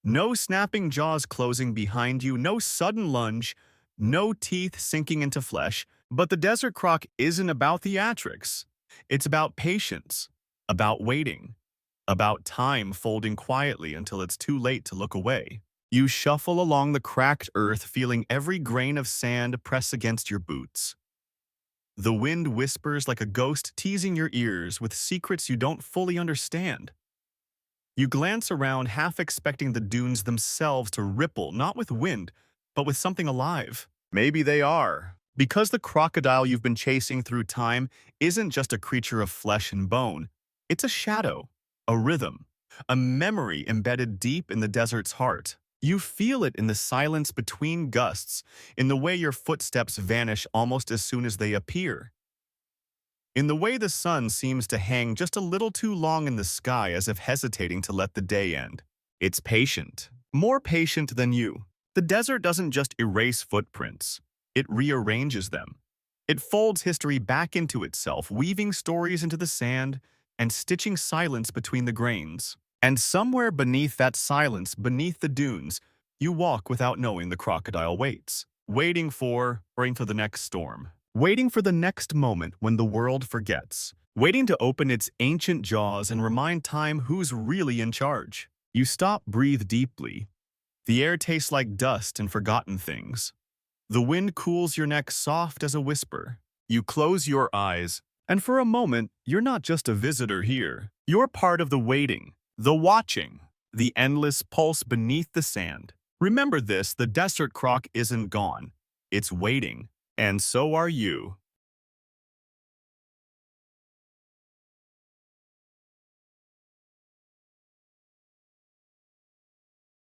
No snapping jaws closing behind you, no sudden lunge, no teeth sinking into flesh. But the desert croc isn't about theatrics. It's about patience, about waiting, about time folding quietly until it's too late to look away. You shuffle along the cracked earth, feeling every grain of sand press against your boots. The wind whispers like a ghost, teasing your ears with secrets you don't fully understand. You glance around, half expecting the dunes themselves to ripple, not with wind, but with something alive. Maybe they are. Because the crocodile you've been chasing through time isn't just a creature of flesh and bone. It's a shadow, a rhythm, a memory embedded deep in the desert's heart. You feel it in the silence between gusts, in the way your footsteps vanish almost as soon as they appear. In the way the sun seems to hang just a little too long in the sky, as if hesitating to let the day end. It's patient, more patient than you. The desert doesn't just erase footprints. It rearranges them. It folds history back into itself, weaving stories into the sand and stitching silence between the grains. And somewhere beneath that silence, beneath the dunes, you walk without knowing. The crocodile waits, waiting for the next storm, waiting for the next moment when the world forgets, waiting to open its ancient jaws and remind time who's really in charge. You stop, breathe deeply. The air tastes like dust and forgotten things. The wind cools your neck, soft as a whisper. You close your eyes, and for a moment, you're not just a visitor here. You're part of the waiting, the watching, the endless pulse beneath the sand. Remember this: the desert croc isn't gone. It's waiting, and so are you.